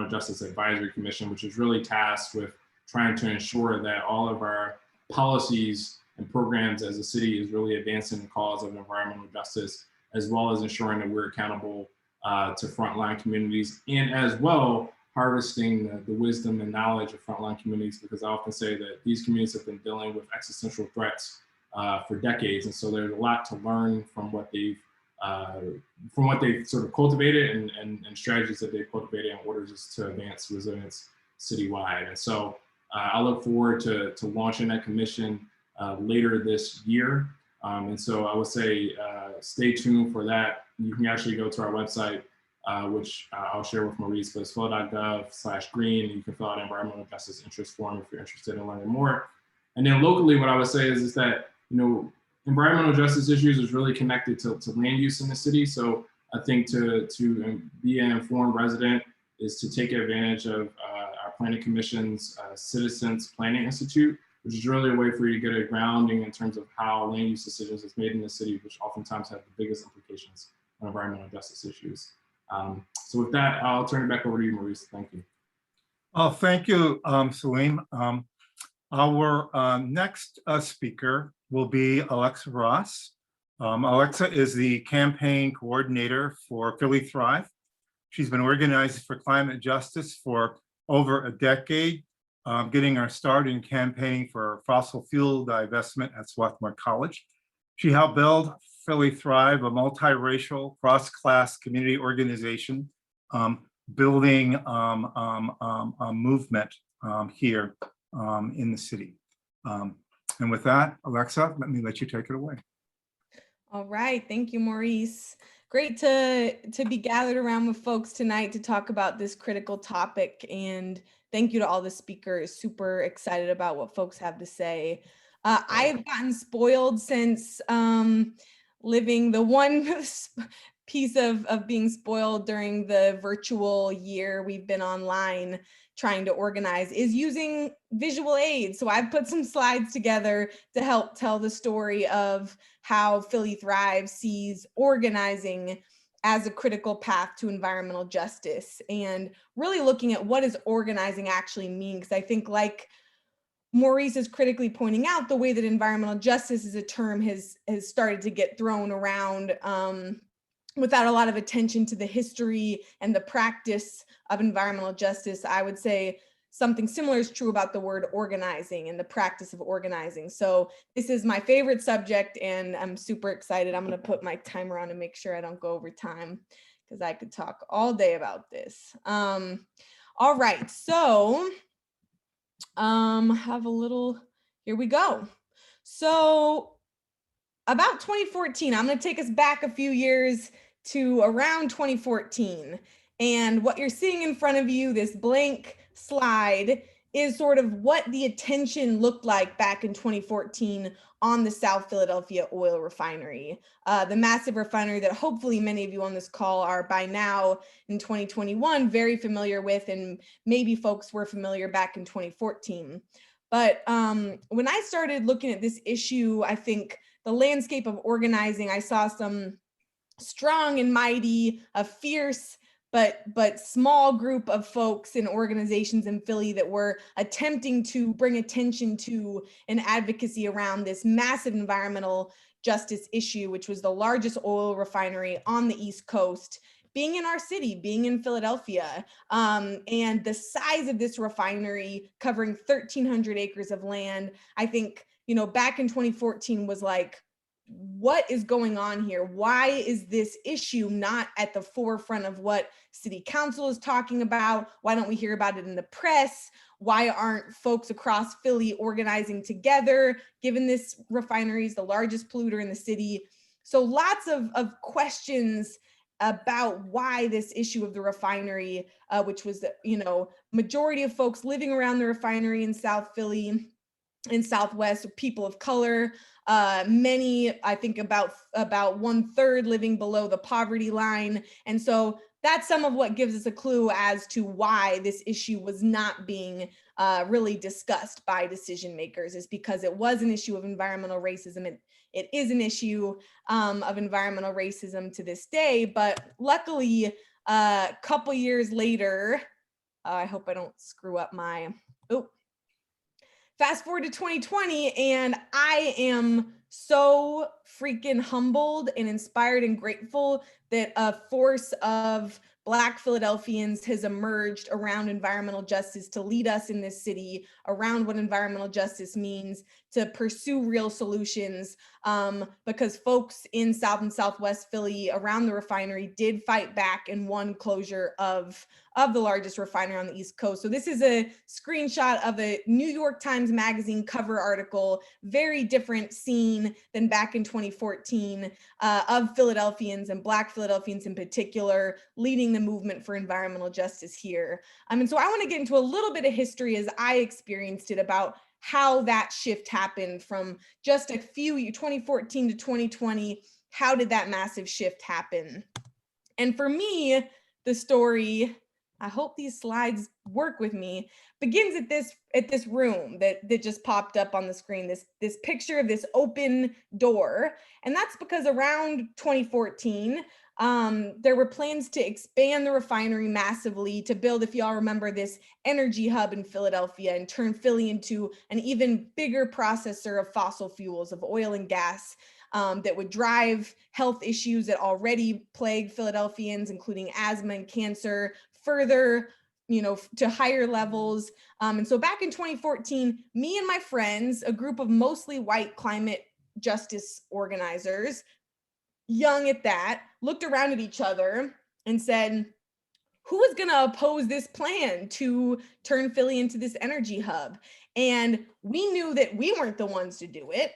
justice advisory commission, which is really tasked with trying to ensure that all of our policies and programs as a city is really advancing the cause of environmental justice, as well as ensuring that we're accountable to frontline communities, and as well harvesting the wisdom and knowledge of frontline communities, because I often say that these communities have been dealing with existential threats for decades, and so there's a lot to learn from what they've sort of cultivated and strategies that they've cultivated in order just to advance resilience citywide. And so I look forward to launching that commission later this year. And so I would say stay tuned for that. You can actually go to our website, which I'll share with Maurice, but it's flo.gov/green. You can fill out an environmental justice interest form if you're interested in learning more. And then locally, what I would say is that, you know, environmental justice issues is really connected to land use in the city. So I think to be an informed resident is to take advantage of our Planning Commission's Citizens Planning Institute, which is really a way for you to get a grounding in terms of how land use decisions is made in the city, which oftentimes have the biggest implications on environmental justice issues. So with that, I'll turn it back over to you, Maurice. Thank you. Oh, thank you, Saleem. Our next speaker will be Alexa Ross. Alexa is the campaign coordinator for Philly Thrive. She's been organizing for climate justice for over a decade, getting our start in campaigning for fossil fuel divestment at Swarthmore College. She helped build Philly Thrive, a multiracial, cross-class community organization, building a movement here in the city. And with that, Alexa, let you take it away. All right, thank you, Maurice. Great to be gathered around with folks tonight to talk about this critical topic, and thank you to all the speakers. Super excited about what folks have to say. I've gotten spoiled since living the one piece of being spoiled during the virtual year we've been online trying to organize is using visual aids. So I've put some slides together to help tell the story of how Philly Thrive sees organizing as a critical path to environmental justice, and really looking at what does organizing actually mean. Because I think, like Maurice is critically pointing out, the way that environmental justice as a term has started to get thrown around without a lot of attention to the history and the practice of environmental justice. I would say something similar is true about the word organizing and the practice of organizing. So this is my favorite subject, and I'm super excited. I'm going to put my timer on and make sure I don't go over time, because I could talk all day about this. All right, so have a little, here we go. So about 2014, I'm going to take us back a few years to around 2014. And what you're seeing in front of you, this blank slide, is sort of what the attention looked like back in 2014 on the South Philadelphia oil refinery, the massive refinery that hopefully many of you on this call are by now in 2021 very familiar with, and maybe folks were familiar back in 2014. But when I started looking at this issue, I think the landscape of organizing, I saw some strong and mighty, a fierce but small group of folks and organizations in Philly that were attempting to bring attention to an advocacy around this massive environmental justice issue, which was the largest oil refinery on the East Coast, being in our city, being in Philadelphia, and the size of this refinery covering 1,300 acres of land. I think, back in 2014 was like, what is going on here? Why is this issue not at the forefront of what city council is talking about? Why don't we hear about it in the press? Why aren't folks across Philly organizing together, given this refinery is the largest polluter in the city? So lots of questions about why this issue of the refinery, which was, majority of folks living around the refinery in South Philly, in Southwest, people of color, many, I think about 1/3 living below the poverty line. And so that's some of what gives us a clue as to why this issue was not being really discussed by decision makers, is because it was an issue of environmental racism. It is an issue of environmental racism to this day, but luckily, a couple years later, I hope I don't screw up my, fast forward to 2020, and I am so freaking humbled and inspired and grateful that a force of Black Philadelphians has emerged around environmental justice to lead us in this city around what environmental justice means, to pursue real solutions, because folks in South and Southwest Philly around the refinery did fight back and won closure of the largest refinery on the East Coast. So this is a screenshot of a New York Times Magazine cover article, very different scene than back in 2014, of Philadelphians and Black Philadelphians in particular leading the movement for environmental justice here. And so I want to get into a little bit of history as I experienced it about how that shift happened from just a few, 2014 to 2020. How did that massive shift happen? And for me, the story, I hope these slides work with me, begins at this room that just popped up on the screen, this picture of this open door. And that's because around 2014, there were plans to expand the refinery massively, to build, if y'all remember, this energy hub in Philadelphia and turn Philly into an even bigger processor of fossil fuels, of oil and gas, that would drive health issues that already plague Philadelphians, including asthma and cancer, further, to higher levels. And so back in 2014, me and my friends, a group of mostly white climate justice organizers, young at that, looked around at each other and said, who is going to oppose this plan to turn Philly into this energy hub? And we knew that we weren't the ones to do it,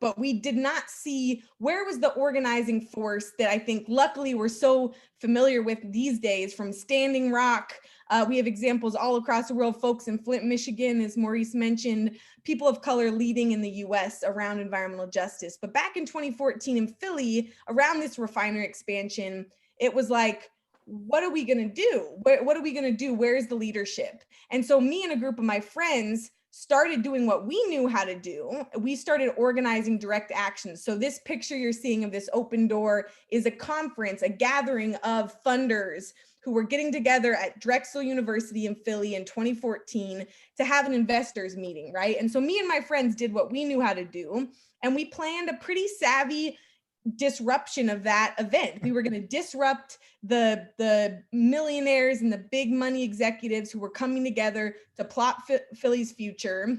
but we did not see where was the organizing force that I think luckily we're so familiar with these days, from Standing Rock. We have examples all across the world, folks in Flint, Michigan, as Maurice mentioned, people of color leading in the US around environmental justice. But back in 2014 in Philly, around this refinery expansion, it was like, what are we going to do? What are we going to do? Where's the leadership? And so me and a group of my friends started doing what we knew how to do. We started organizing direct actions. So this picture you're seeing of this open door is a conference, a gathering of funders who were getting together at Drexel University in Philly in 2014 to have an investors meeting, right? And so me and my friends did what we knew how to do, and we planned a pretty savvy disruption of that event. We were going to disrupt the millionaires and the big money executives who were coming together to plot Philly's future,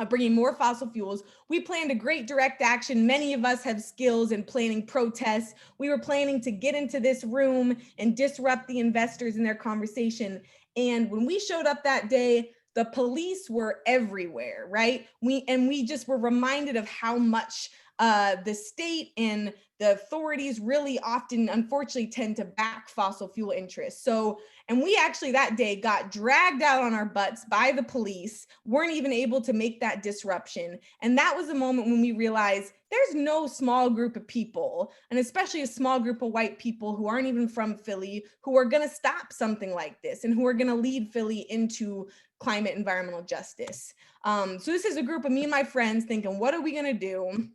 bringing more fossil fuels. We planned a great direct action. Many of us have skills in planning protests. We were planning to get into this room and disrupt the investors in their conversation. And when we showed up that day, the police were everywhere, right? We just were reminded of how much the state and the authorities really often, unfortunately, tend to back fossil fuel interests. So, and we actually that day got dragged out on our butts by the police, weren't even able to make that disruption. And that was a moment when we realized there's no small group of people, and especially a small group of white people who aren't even from Philly, who are going to stop something like this and who are going to lead Philly into climate environmental justice. So this is a group of me and my friends thinking, what are we going to do?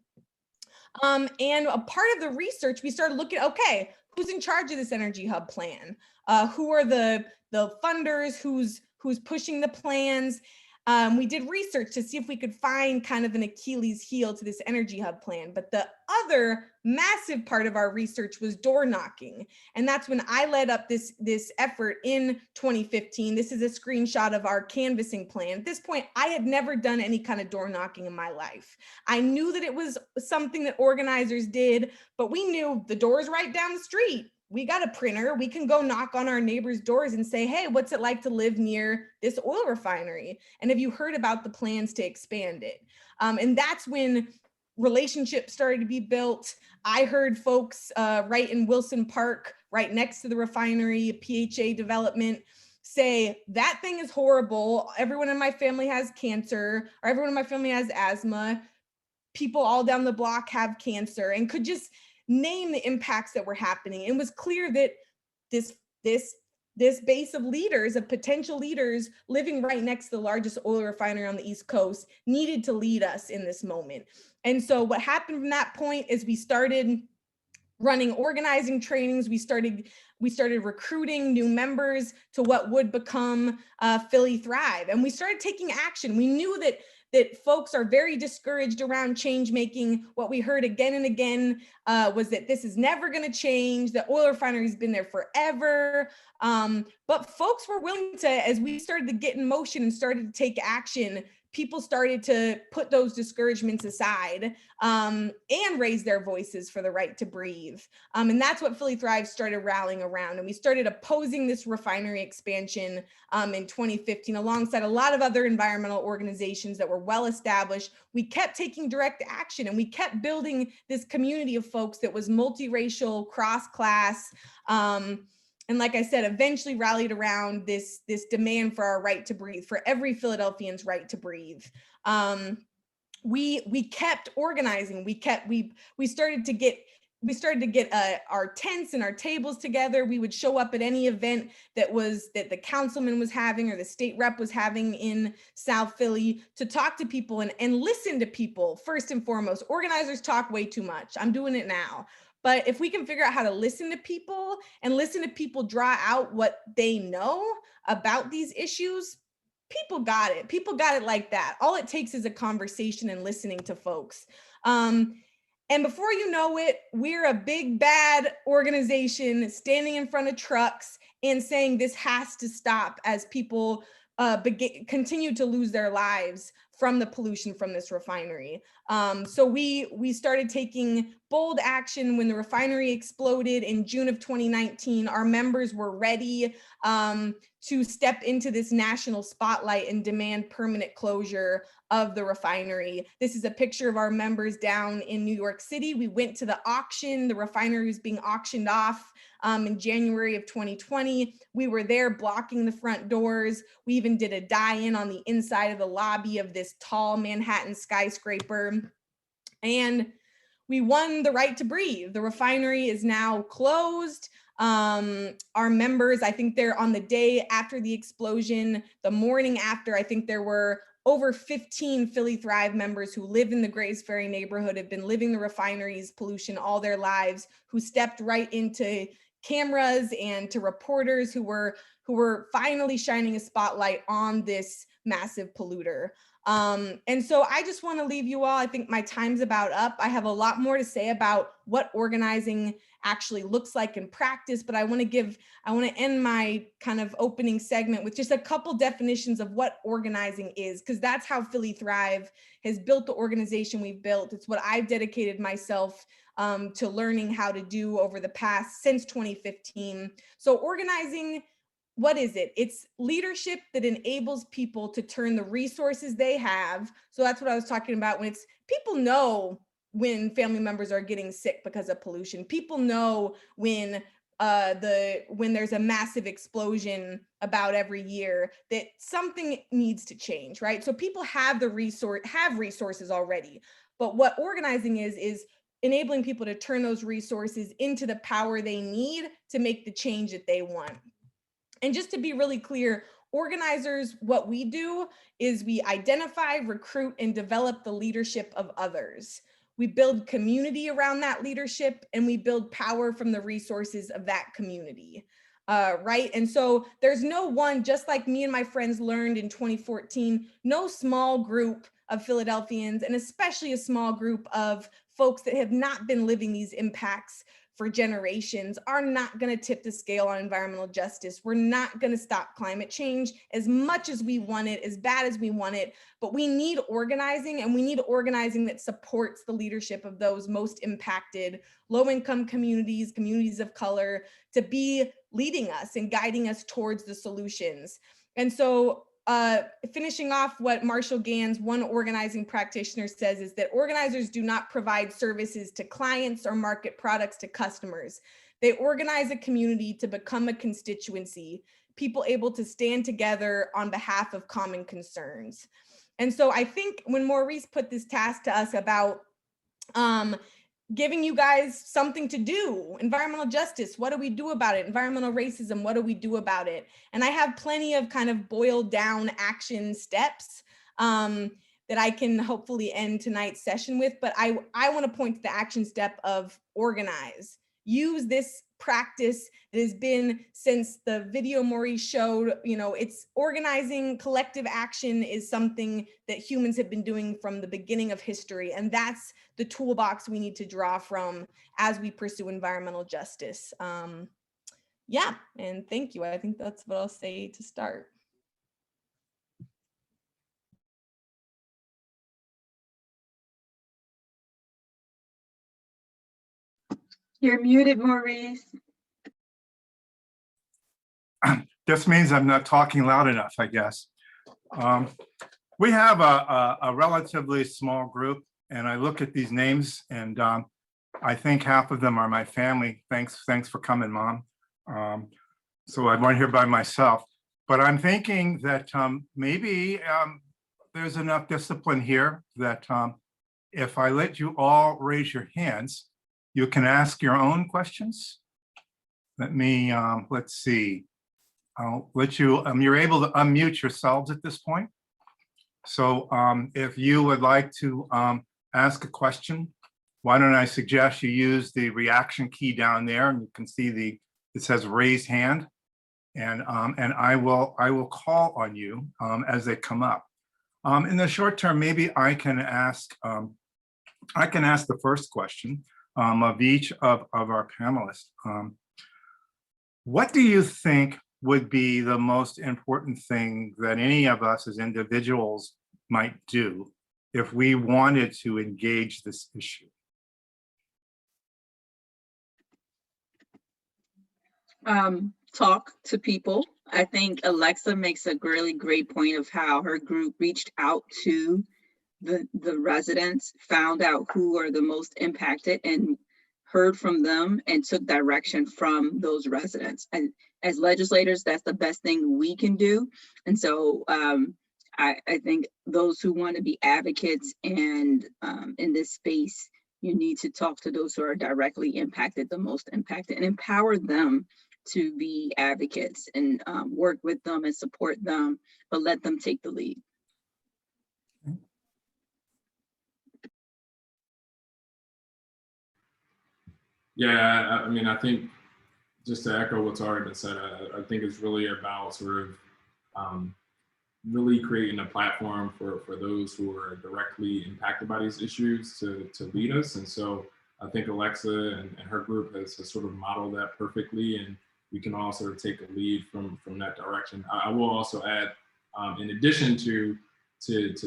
And a part of the research, we started looking, okay, who's in charge of this energy hub plan? Who are the funders? Who's pushing the plans? We did research to see if we could find kind of an Achilles heel to this energy hub plan. But the other massive part of our research was door knocking. And that's when I led up this effort in 2015. This is a screenshot of our canvassing plan. At this point, I had never done any kind of door knocking in my life. I knew that it was something that organizers did, but we knew the door's right down the street. We got a printer. We can go knock on our neighbors' doors and say, hey, what's it like to live near this oil refinery? And have you heard about the plans to expand it? And that's when relationships started to be built. I heard folks right in Wilson Park, right next to the refinery, PHA development, say that thing is horrible. Everyone in my family has cancer, or everyone in my family has asthma. People all down the block have cancer, and could just name the impacts that were happening. It was clear that this base of leaders, of potential leaders living right next to the largest oil refinery on the East Coast, needed to lead us in this moment. And so what happened from that point is we started running organizing trainings. We started recruiting new members to what would become Philly Thrive. And we started taking action. We knew that folks are very discouraged around change making. What we heard again and again was that this is never going to change. The oil refinery's been there forever. But folks were willing to, as we started to get in motion and started to take action, people started to put those discouragements aside and raise their voices for the right to breathe. And that's what Philly Thrive started rallying around. And we started opposing this refinery expansion in 2015, alongside a lot of other environmental organizations that were well established. We kept taking direct action, and we kept building this community of folks that was multiracial, cross-class, and like I said, eventually rallied around this demand for our right to breathe, for every Philadelphian's right to breathe. We kept organizing. We started to get our tents and our tables together. We would show up at any event that the councilman was having or the state rep was having in South Philly, to talk to people and listen to people. First and foremost, organizers talk way too much. I'm doing it now. But if we can figure out how to listen to people and listen to people draw out what they know about these issues, people got it. People got it like that. All it takes is a conversation and listening to folks. And before you know it, we're a big bad organization standing in front of trucks and saying this has to stop as people continue to lose their lives from the pollution from this refinery. So we started taking bold action when the refinery exploded in June of 2019. Our members were ready to step into this national spotlight and demand permanent closure of the refinery. This is a picture of our members down in New York City. We went to the auction. The refinery was being auctioned off in January of 2020. We were there blocking the front doors. We even did a die-in on the inside of the lobby of this tall Manhattan skyscraper. And we won the right to breathe. The refinery is now closed. Our members, I think they're on the day after the explosion, the morning after, I think there were over 15 Philly Thrive members who live in the Grays Ferry neighborhood, have been living the refinery's pollution all their lives, who stepped right into cameras and to reporters who were finally shining a spotlight on this massive polluter. And so I just want to leave you all. I think my time's about up. I have a lot more to say about what organizing actually looks like in practice, but I want to end my kind of opening segment with just a couple definitions of what organizing is, because that's how Philly Thrive has built the organization we've built. It's what I've dedicated myself to learning how to do over the past, since 2015. So organizing, what is it? It's leadership that enables people to turn the resources they have. So that's what I was talking about when it's people know when family members are getting sick because of pollution. People know when there's a massive explosion about every year that something needs to change, right? So people have resources already. But what organizing is enabling people to turn those resources into the power they need to make the change that they want. And just to be really clear, organizers, what we do is we identify, recruit, and develop the leadership of others. We build community around that leadership, and we build power from the resources of that community, right? And so there's no one, just like me and my friends learned in 2014, no small group of Philadelphians, and especially a small group of folks that have not been living these impacts for generations, are not going to tip the scale on environmental justice. We're not going to stop climate change as much as we want it, as bad as we want it, but we need organizing, and we need organizing that supports the leadership of those most impacted low-income communities, communities of color, to be leading us and guiding us towards the solutions. And so finishing off what Marshall Gans, one organizing practitioner, says is that organizers do not provide services to clients or market products to customers. They organize a community to become a constituency, people able to stand together on behalf of common concerns. And so I think when Maurice put this task to us about giving you guys something to do, environmental justice, what do we do about it? Environmental racism, what do we do about it? And I have plenty of kind of boiled down action steps that I can hopefully end tonight's session with, but I want to point to the action step of organize. Use this practice that has been since the video Maurice showed, it's organizing. Collective action is something that humans have been doing from the beginning of history. And that's the toolbox we need to draw from as we pursue environmental justice. Yeah, and thank you. I think that's what I'll say to start. You're muted, Maurice. This means I'm not talking loud enough, I guess. We have a relatively small group, and I look at these names, and I think half of them are my family. Thanks for coming, Mom. So I'm right here by myself. But I'm thinking that maybe there's enough discipline here that if I let you all raise your hands, you can ask your own questions. Let me, let's see. I'll let you, you're able to unmute yourselves at this point. So if you would like to ask a question, why don't I suggest you use the reaction key down there, and you can see it says raise hand, and I will call on you as they come up. In the short term, maybe I can ask the first question of each of our panelists. What do you think would be the most important thing that any of us as individuals might do if we wanted to engage this issue? Talk to people. I think Alexa makes a really great point of how her group reached out to the residents, found out who are the most impacted, and heard from them and took direction from those residents. And as legislators, that's the best thing we can do. And so I think those who want to be advocates and in this space, you need to talk to those who are directly impacted, the most impacted, and empower them to be advocates and work with them and support them, but let them take the lead. Yeah, I mean, I think just to echo what's already been said, I think it's really about sort of really creating a platform for those who are directly impacted by these issues to lead us. And so I think Alexa and her group has sort of modeled that perfectly, and we can all sort of take a lead from that direction. I will also add, in addition to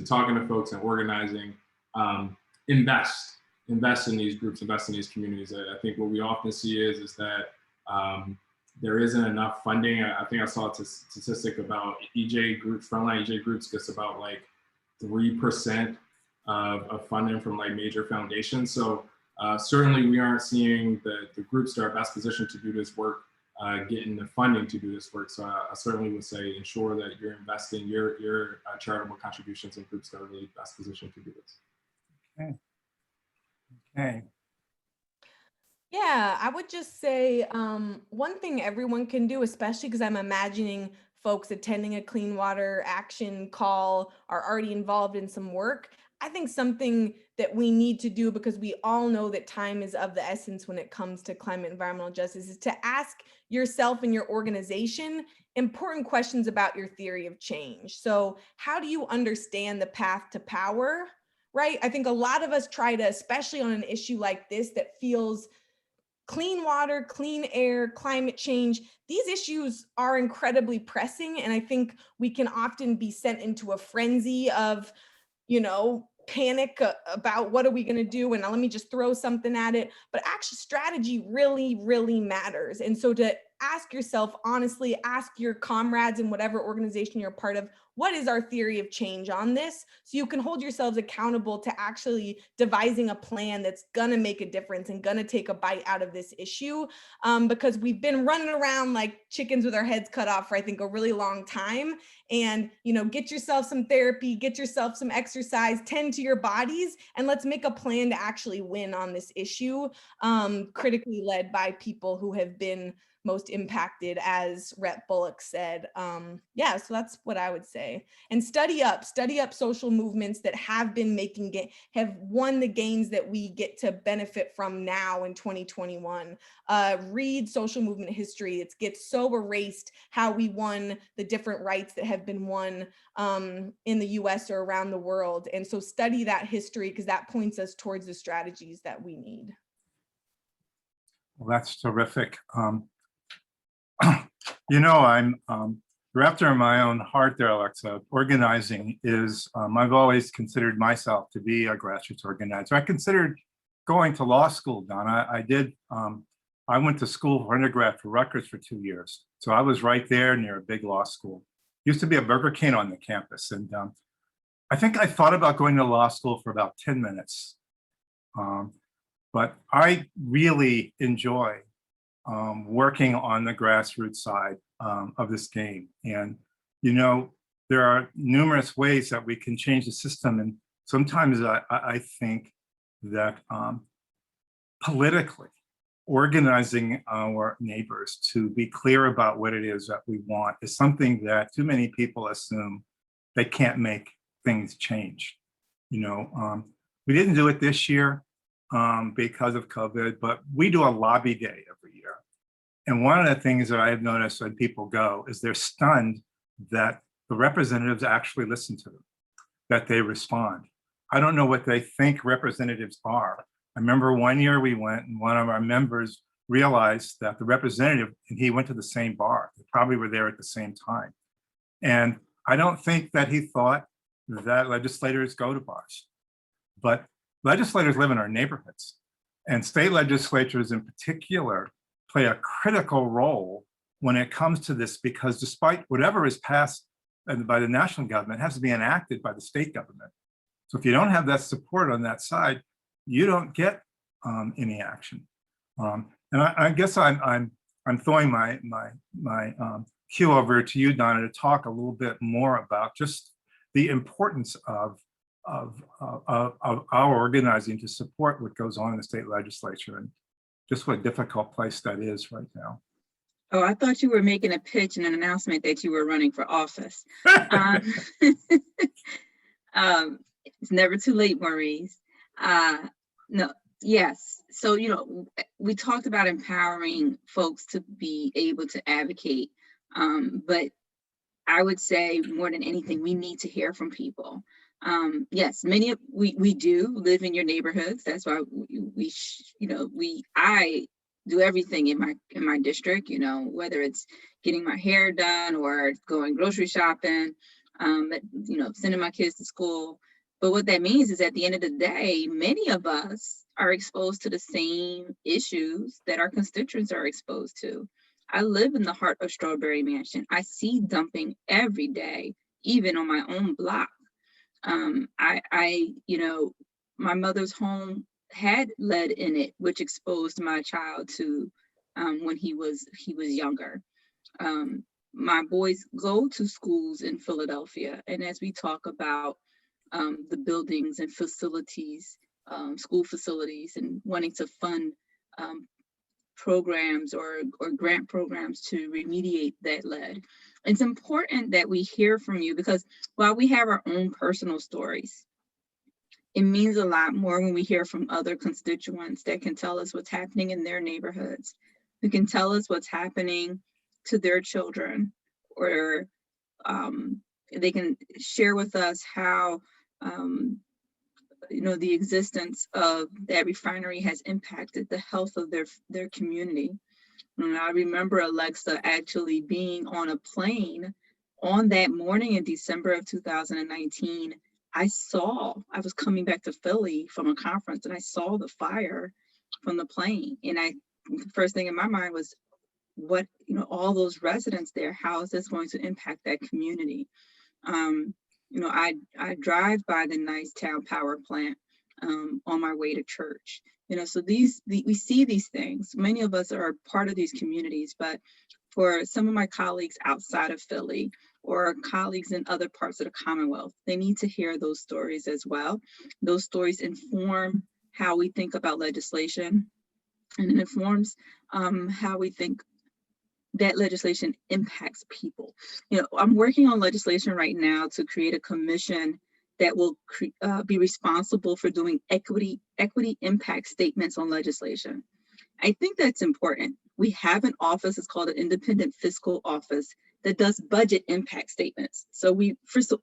talking to folks and organizing, invest in these groups, invest in these communities. I think what we often see is that there isn't enough funding. I think I saw a statistic about EJ groups, frontline EJ groups gets about like 3% of funding from like major foundations. So certainly we aren't seeing the groups that are best positioned to do this work getting the funding to do this work. So I certainly would say ensure that you're investing your charitable contributions in groups that are really best positioned to do this. Okay. Okay. Yeah, I would just say one thing everyone can do, especially because I'm imagining folks attending a clean water action call are already involved in some work. I think something that we need to do, because we all know that time is of the essence when it comes to climate environmental justice, is to ask yourself and your organization important questions about your theory of change. So how do you understand the path to power, right? I think a lot of us try to, especially on an issue like this that feels clean water, clean air, climate change, these issues are incredibly pressing. And I think we can often be sent into a frenzy of, panic about what are we going to do? And let me just throw something at it. But actually strategy really, really matters. And so to ask yourself, honestly, ask your comrades in whatever organization you're a part of, what is our theory of change on this? So you can hold yourselves accountable to actually devising a plan that's gonna make a difference and gonna take a bite out of this issue. Because we've been running around like chickens with our heads cut off for, I think, a really long time. And, get yourself some therapy, get yourself some exercise, tend to your bodies, and let's make a plan to actually win on this issue, critically led by people who have been most impacted, as Rep. Bullock said. Yeah, so that's what I would say. And study up social movements that have been have won the gains that we get to benefit from now in 2021. Read social movement history. It gets so erased how we won the different rights that have been won in the US or around the world. And so study that history, because that points us towards the strategies that we need. Well, that's terrific. I'm after my own heart there, Alexa. Organizing is, I've always considered myself to be a grassroots organizer. I considered going to law school, Donna. I went to school for undergrad for Rutgers for 2 years. So I was right there near a big law school. Used to be a Burger King on the campus. And I think I thought about going to law school for about 10 minutes. But I really enjoy working on the grassroots side of this game. And, there are numerous ways that we can change the system. And sometimes I think that politically organizing our neighbors to be clear about what it is that we want is something that too many people assume they can't make things change. We didn't do it this year because of COVID, but we do a lobby day every year. And one of the things that I have noticed when people go is they're stunned that the representatives actually listen to them, that they respond. I don't know what they think representatives are. I remember one year we went and one of our members realized that the representative and he went to the same bar. They probably were there at the same time. And I don't think that he thought that legislators go to bars, but legislators live in our neighborhoods, and state legislatures in particular play a critical role when it comes to this, because despite whatever is passed by the national government, it has to be enacted by the state government. So if you don't have that support on that side, you don't get any action. And I guess I'm throwing my cue over to you, Donna, to talk a little bit more about just the importance of our organizing to support what goes on in the state legislature, and just what a difficult place that is right now. Oh, I thought you were making a pitch and an announcement that you were running for office. It's never too late, Maurice. No, yes. So, we talked about empowering folks to be able to advocate, but I would say more than anything, we need to hear from people. Yes, we do live in your neighborhoods. That's why I do everything in my district, whether it's getting my hair done or going grocery shopping, sending my kids to school. But what that means is at the end of the day, many of us are exposed to the same issues that our constituents are exposed to. I live in the heart of Strawberry Mansion. I see dumping every day, even on my own block. My mother's home had lead in it, which exposed my child to when he was younger. My boys go to schools in Philadelphia, and as we talk about the buildings and facilities, school facilities, and wanting to fund programs or grant programs to remediate that lead, it's important that we hear from you, because while we have our own personal stories, it means a lot more when we hear from other constituents that can tell us what's happening in their neighborhoods, who can tell us what's happening to their children, or they can share with us how the existence of that refinery has impacted the health of their community. And I remember Alexa actually being on a plane on that morning in December of 2019. I was coming back to Philly from a conference, and I saw the fire from the plane. And the first thing in my mind was, what, all those residents there, how is this going to impact that community? I drive by the Nicetown power plant on my way to church. So we see these things. Many of us are part of these communities, but for some of my colleagues outside of Philly or colleagues in other parts of the Commonwealth, they need to hear those stories as well. Those stories inform how we think about legislation, and it informs how we think that legislation impacts people. I'm working on legislation right now to create a commission that will be responsible for doing equity impact statements on legislation. I think that's important. We have an office, it's called an independent fiscal office, that does budget impact statements. So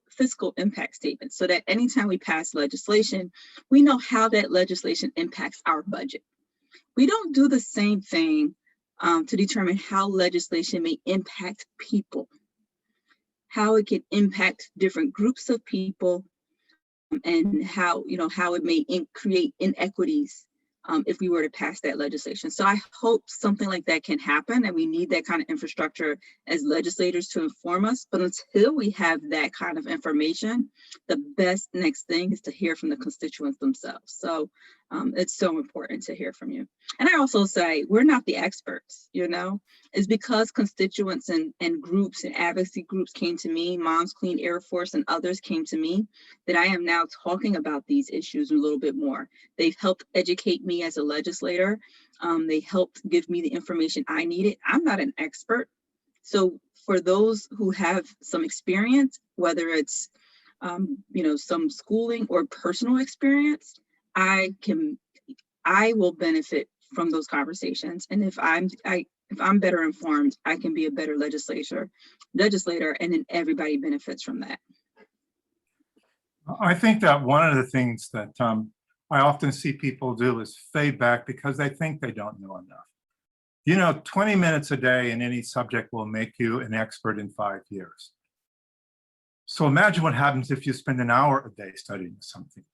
fiscal impact statements, so that anytime we pass legislation, we know how that legislation impacts our budget. We don't do the same thing to determine how legislation may impact people, how it can impact different groups of people, and how it may create inequities if we were to pass that legislation. So I hope something like that can happen, and we need that kind of infrastructure as legislators to inform us. But until we have that kind of information, the best next thing is to hear from the constituents themselves. So it's so important to hear from you. And I also say, we're not the experts, it's because constituents and groups and advocacy groups came to me, Moms Clean Air Force and others came to me, that I am now talking about these issues a little bit more. They've helped educate me as a legislator. They helped give me the information I needed. I'm not an expert. So for those who have some experience, whether it's some schooling or personal experience, I will benefit from those conversations. And if I'm better informed, I can be a better legislator, and then everybody benefits from that. I think that one of the things that I often see people do is fade back because they think they don't know enough. 20 minutes a day in any subject will make you an expert in 5 years. So imagine what happens if you spend an hour a day studying something.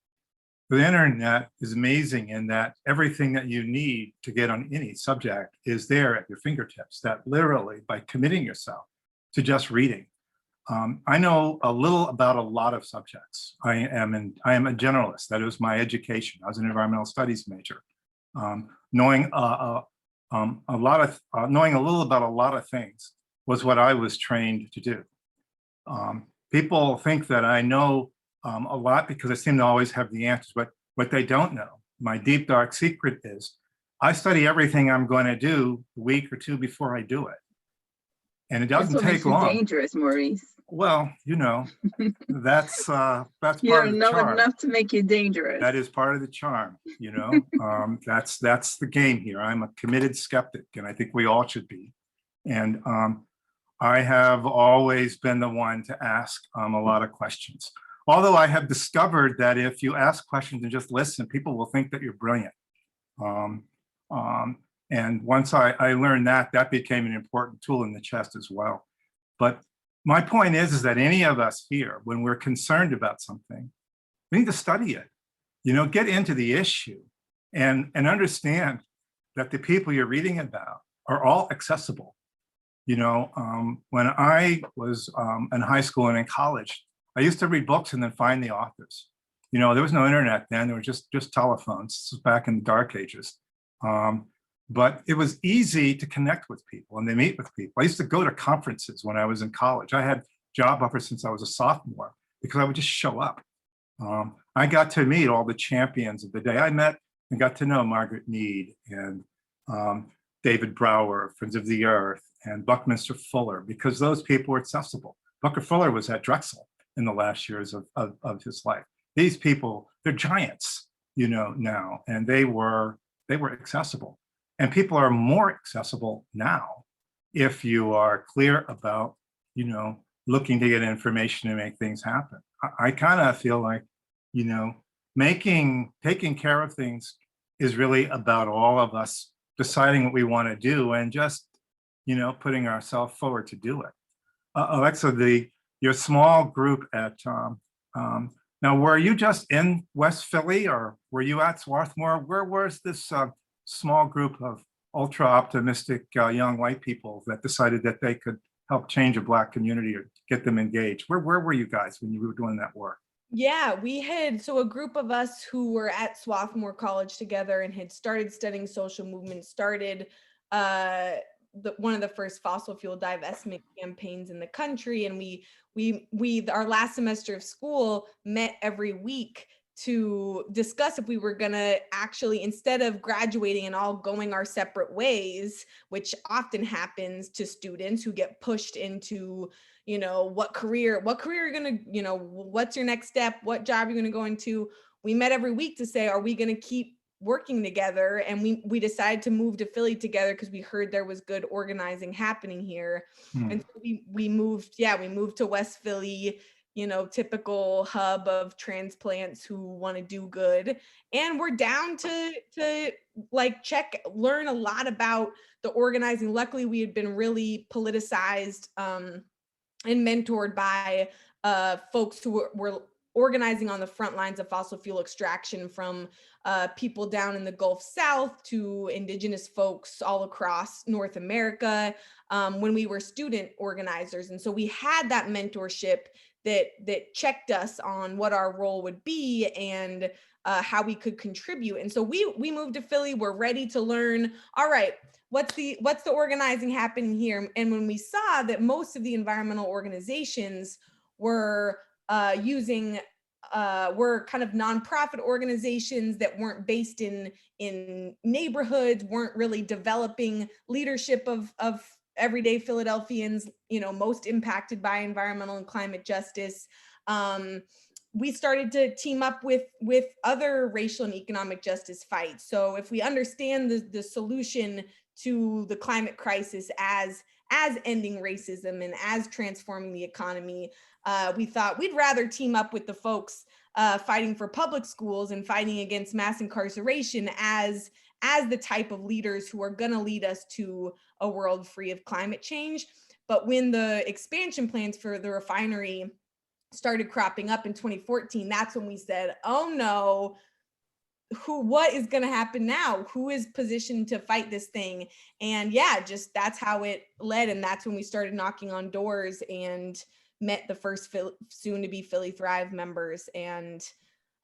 The internet is amazing in that everything that you need to get on any subject is there at your fingertips, that literally by committing yourself to just reading. I know a little about a lot of subjects. I am a generalist. That was my education. I was an environmental studies major. Knowing a little about a lot of things was what I was trained to do. People think that I know a lot because I seem to always have the answers, but what they don't know, my deep dark secret is, I study everything I'm going to do a week or two before I do it. And it doesn't take long. That's dangerous, Maurice. Well, that's part of the charm. Enough to make you dangerous. That is part of the charm, that's the game here. I'm a committed skeptic, and I think we all should be. And I have always been the one to ask a lot of questions. Although I have discovered that if you ask questions and just listen, people will think that you're brilliant. And once I learned that became an important tool in the chest as well. But my point is that any of us here, when we're concerned about something, we need to study it, get into the issue and understand that the people you're reading about are all accessible. When I was in high school and in college, I used to read books and then find the authors. You know, there was no internet then, there were just telephones. This was back in the dark ages. But it was easy to connect with people and they meet with people. I used to go to conferences when I was in college. I had job offers since I was a sophomore because I would just show up. I got to meet all the champions of the day. I met and got to know Margaret Mead and David Brower, Friends of the Earth, and Buckminster Fuller, because those people were accessible. Bucker Fuller was at Drexel in the last years of his life. These people, they're giants, you know, now, and they were accessible. And people are more accessible now if you are clear about, you know, looking to get information and make things happen. I kind of feel like, you know, taking care of things is really about all of us deciding what we want to do and just, you know, putting ourselves forward to do it. Alexa, your small group at, now were you just in West Philly or were you at Swarthmore? Where was this small group of ultra optimistic young white people that decided that they could help change a Black community or get them engaged? Where were you guys when you were doing that work? Yeah, we had, so a group of us who were at Swarthmore College together and had started studying social movement, started one of the first fossil fuel divestment campaigns in the country. And we our last semester of school met every week to discuss if we were gonna actually, instead of graduating and all going our separate ways, which often happens to students who get pushed into, you know, what career you're gonna, you know, what's your next step, what job you're gonna go into. We met every week to say, are we gonna keep working together? And we decided to move to Philly together because we heard there was good organizing happening here. And so we moved to West Philly, you know, typical hub of transplants who want to do good. And we're down to like learn a lot about the organizing. Luckily, we had been really politicized and mentored by folks who were organizing on the front lines of fossil fuel extraction, from people down in the Gulf South to indigenous folks all across North America when we were student organizers. And so we had that mentorship that checked us on what our role would be and how we could contribute. And so we moved to Philly. We're ready to learn. All right, what's the organizing happening here? And when we saw that most of the environmental organizations were were kind of nonprofit organizations that weren't based in neighborhoods, weren't really developing leadership of everyday Philadelphians, you know, most impacted by environmental and climate justice. We started to team up with other racial and economic justice fights. So if we understand the solution to the climate crisis as ending racism and as transforming the economy, we thought we'd rather team up with the folks fighting for public schools and fighting against mass incarceration as the type of leaders who are going to lead us to a world free of climate change. But when the expansion plans for the refinery started cropping up in 2014, that's when we said, oh no, what is going to happen now? Who is positioned to fight this thing? And yeah, just that's how it led. And that's when we started knocking on doors and met the first soon to be Philly Thrive members. And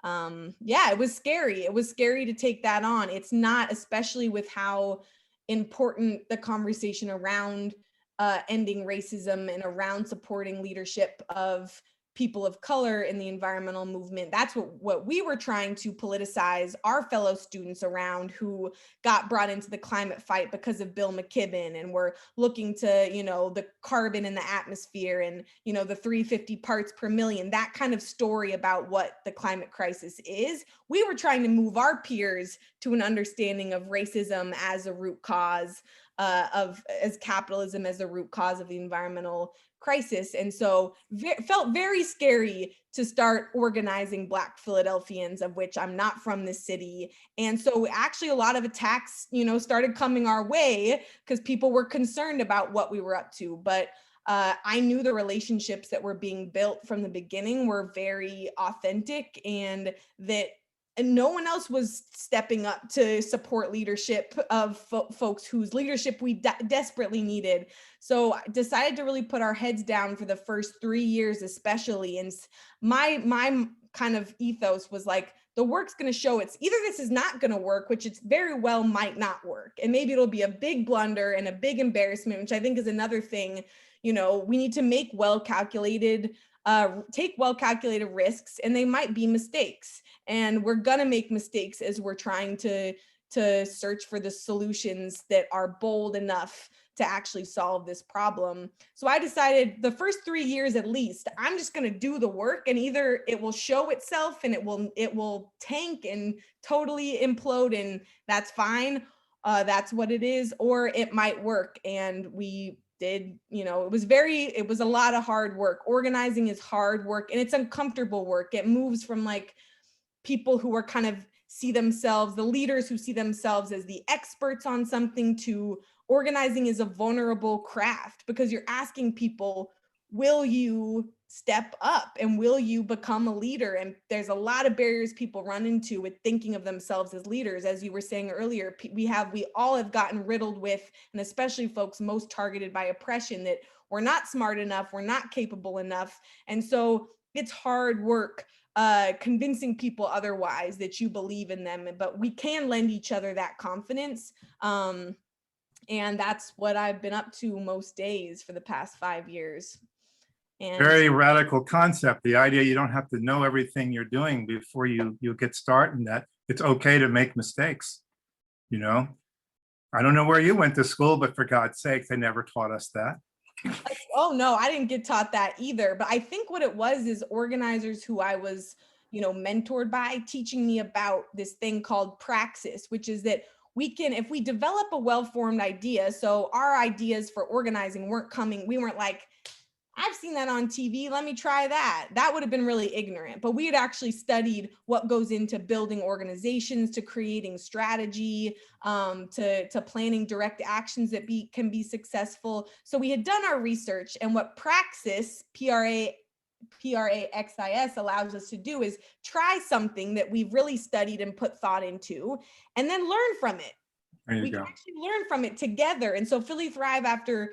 yeah, it was scary. It was scary to take that on. It's not, especially with how important the conversation around ending racism and around supporting leadership of people of color in the environmental movement. That's what we were trying to politicize our fellow students around, who got brought into the climate fight because of Bill McKibben, and we're looking to, you know, the carbon in the atmosphere and, you know, the 350 parts per million, that kind of story about what the climate crisis is. We were trying to move our peers to an understanding of racism as a root cause as capitalism as the root cause of the environmental crisis. And so felt very scary to start organizing Black Philadelphians, of which I'm not from this city. And so actually a lot of attacks, you know, started coming our way because people were concerned about what we were up to. But I knew the relationships that were being built from the beginning were very authentic, and that and no one else was stepping up to support leadership of folks whose leadership we desperately needed. So I decided to really put our heads down for the first 3 years, especially. And my kind of ethos was like, the work's going to show it's either this is not going to work, which it very well might not work. And maybe it'll be a big blunder and a big embarrassment, which I think is another thing. You know, we need to make take well-calculated risks, and they might be mistakes. And we're gonna make mistakes as we're trying to search for the solutions that are bold enough to actually solve this problem. So I decided the first 3 years at least, I'm just gonna do the work, and either it will show itself and it will tank and totally implode, and that's fine. That's what it is, or it might work. And we did, you know, it was a lot of hard work. Organizing is hard work, and it's uncomfortable work. It moves from like people who are kind of the leaders who see themselves as the experts on something, to organizing is a vulnerable craft, because you're asking people, will you step up and will you become a leader? And there's a lot of barriers people run into with thinking of themselves as leaders. As you were saying earlier, we all have gotten riddled with, and especially folks most targeted by oppression, that we're not smart enough, we're not capable enough. And so it's hard work convincing people otherwise, that you believe in them, but we can lend each other that confidence. And that's what I've been up to most days for the past 5 years. And very radical concept. The idea you don't have to know everything you're doing before you get started, and that it's okay to make mistakes. You know, I don't know where you went to school, but for God's sake, they never taught us that. Oh no, I didn't get taught that either. But I think what it was is organizers who I was, you know, mentored by, teaching me about this thing called praxis, which is that we can, if we develop a well-formed idea, so our ideas for organizing we weren't like, I've seen that on TV, let me try that. That would have been really ignorant. But we had actually studied what goes into building organizations, to creating strategy, to planning direct actions that can be successful. So we had done our research, and what praxis, Praxis allows us to do is try something that we've really studied and put thought into, and then learn from it. We can actually learn from it together. And so Philly Thrive, after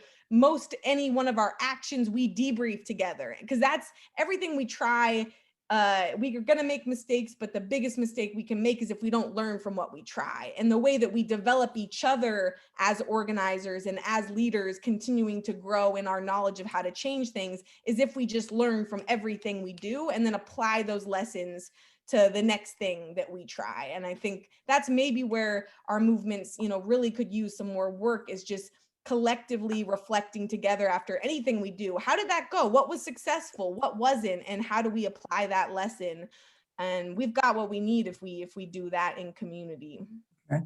any one of our actions, we debrief together, because that's everything we try. We're going to make mistakes, but the biggest mistake we can make is if we don't learn from what we try. And the way that we develop each other as organizers and as leaders, continuing to grow in our knowledge of how to change things, is if we just learn from everything we do and then apply those lessons to the next thing that we try. And I think that's maybe where our movements, you know, really could use some more work, is just collectively reflecting together after anything we do. How did that go? What was successful? What wasn't? And how do we apply that lesson? And we've got what we need if we do that in community. Okay.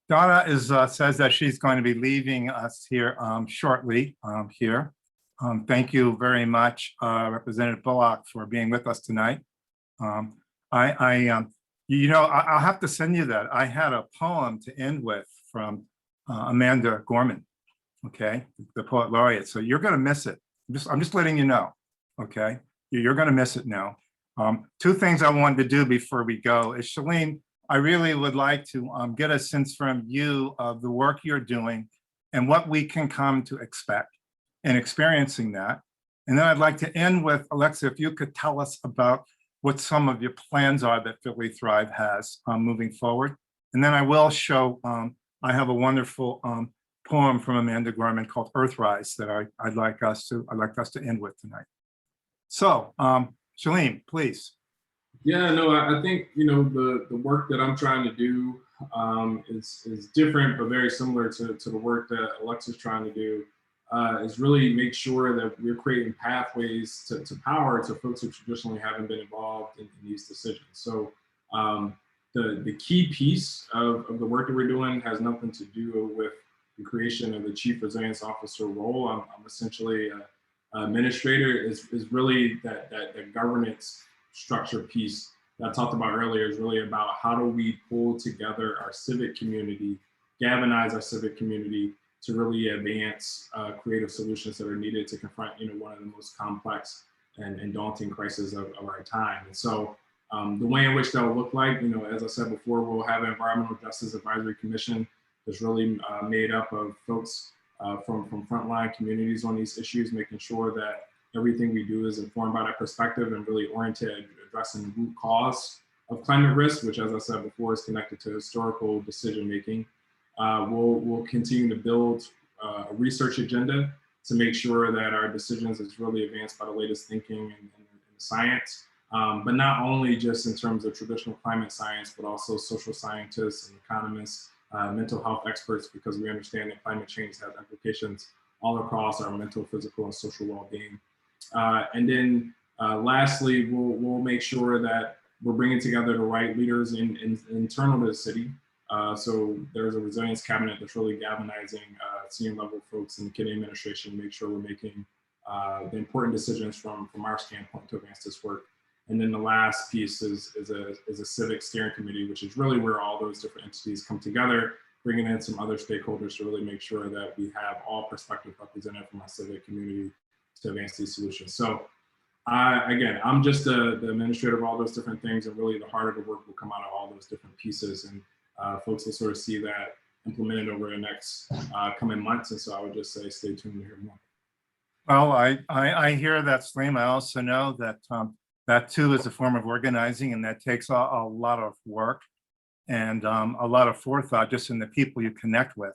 Donna says that she's going to be leaving us here shortly here. Thank you very much, Representative Bullock, for being with us tonight. You know, I'll have to send you that. I had a poem to end with from Amanda Gorman, okay, the poet laureate. So you're going to miss it. I'm just letting you know, okay? You're going to miss it now. 2 things I wanted to do before we go is, Saleem, I really would like to get a sense from you of the work you're doing and what we can come to expect in experiencing that. And then I'd like to end with, Alexa, if you could tell us about what some of your plans are that Philly Thrive has moving forward. And then I will show, I have a wonderful poem from Amanda Gorman called Earthrise that I'd like us to end with tonight. So, Saleem, please. Yeah, no, I think, you know, the work that I'm trying to do is different, but very similar to the work that Alexa's trying to do. Is really make sure that we're creating pathways to power to folks who traditionally haven't been involved in these decisions. So the key piece of the work that we're doing has nothing to do with the creation of the Chief Resilience Officer role. I'm essentially an administrator. Is really that governance structure piece that I talked about earlier, is really about how do we pull together our civic community, galvanize our civic community to really advance creative solutions that are needed to confront, you know, one of the most complex and daunting crises of our time. And so The way in which that will look like, as I said before, we'll have an Environmental Justice Advisory Commission that's really made up of folks from frontline communities on these issues, making sure that everything we do is informed by that perspective and really oriented at addressing the root cause of climate risk, which, as I said before, is connected to historical decision making. We'll continue to build a research agenda to make sure that our decisions is really advanced by the latest thinking and science, but not only just in terms of traditional climate science, but also social scientists and economists, mental health experts, because we understand that climate change has implications all across our mental, physical, and social well-being. And then lastly, we'll make sure that we're bringing together the right leaders internal to the city. So there's a resilience cabinet that's really galvanizing senior level folks in the city administration to make sure we're making the important decisions from our standpoint to advance this work. And then the last piece is a civic steering committee, which is really where all those different entities come together, bringing in some other stakeholders to really make sure that we have all perspectives represented from our civic community to advance these solutions. So again, I'm just the administrator of all those different things, and really the heart of the work will come out of all those different pieces. And folks will sort of see that implemented over the next coming months. And so I would just say, stay tuned to hear more. Well, I hear that, Saleem. I also know that that too is a form of organizing, and that takes a lot of work and a lot of forethought just in the people you connect with.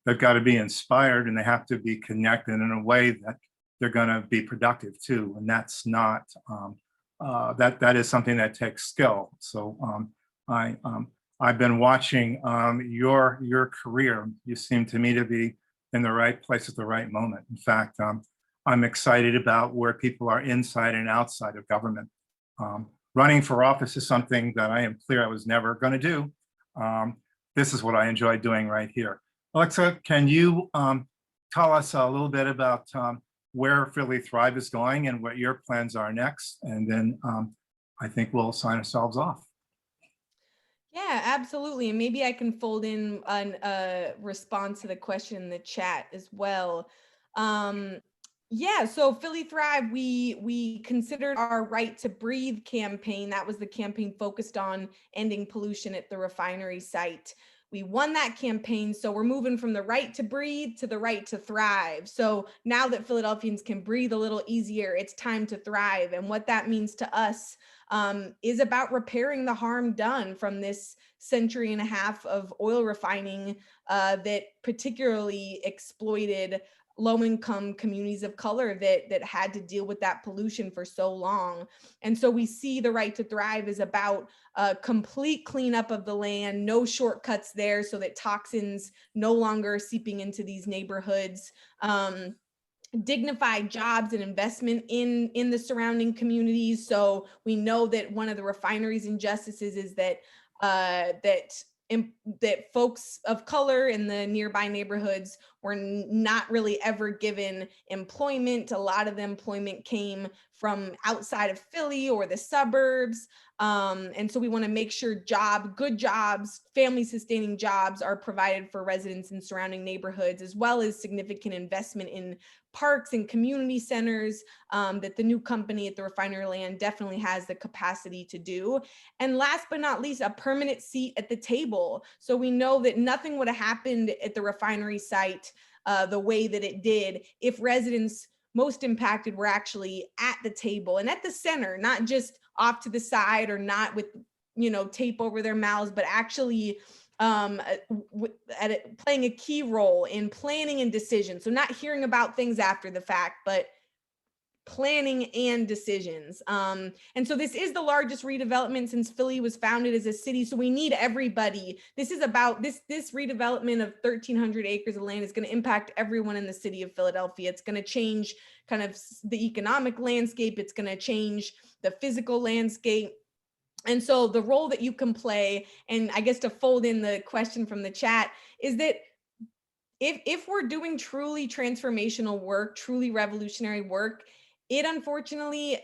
They've got to be inspired, and they have to be connected in a way that they're going to be productive too. And that's not, that is something that takes skill. So I've been watching your career. You seem to me to be in the right place at the right moment. In fact, I'm excited about where people are inside and outside of government. Running for office is something that I am clear I was never going to do. This is what I enjoy doing right here. Alexa, can you tell us a little bit about where Philly Thrive is going and what your plans are next? And then I think we'll sign ourselves off. Yeah, absolutely. And maybe I can fold in a response to the question in the chat as well. Yeah, so Philly Thrive, we considered our Right to Breathe campaign. That was the campaign focused on ending pollution at the refinery site. We won that campaign, so we're moving from the right to breathe to the right to thrive. So now that Philadelphians can breathe a little easier, it's time to thrive. And what that means to us is about repairing the harm done from this century and a half of oil refining that particularly exploited low-income communities of color that had to deal with that pollution for so long. And so we see the Right to Thrive is about complete cleanup of the land, no shortcuts there so that toxins no longer seeping into these neighborhoods, dignified jobs and investment in the surrounding communities. So we know that one of the refinery's injustices is that that folks of color in the nearby neighborhoods were not really ever given employment. A lot of the employment came from outside of Philly or the suburbs. And so we want to make sure good jobs, family sustaining jobs are provided for residents in surrounding neighborhoods, as well as significant investment in parks and community centers that the new company at the refinery land definitely has the capacity to do. And last but not least, a permanent seat at the table. So we know that nothing would have happened at the refinery site the way that it did if residents most impacted were actually at the table and at the center, not just off to the side or not with, tape over their mouths, but actually playing a key role in planning and decisions. So not hearing about things after the fact, but planning and decisions. And so this is the largest redevelopment since Philly was founded as a city. So we need everybody. This is about this redevelopment of 1,300 acres of land is going to impact everyone in the city of Philadelphia. It's going to change kind of the economic landscape. It's going to change the physical landscape. And so the role that you can play, and I guess to fold in the question from the chat, is that if we're doing truly transformational work, truly revolutionary work, it unfortunately,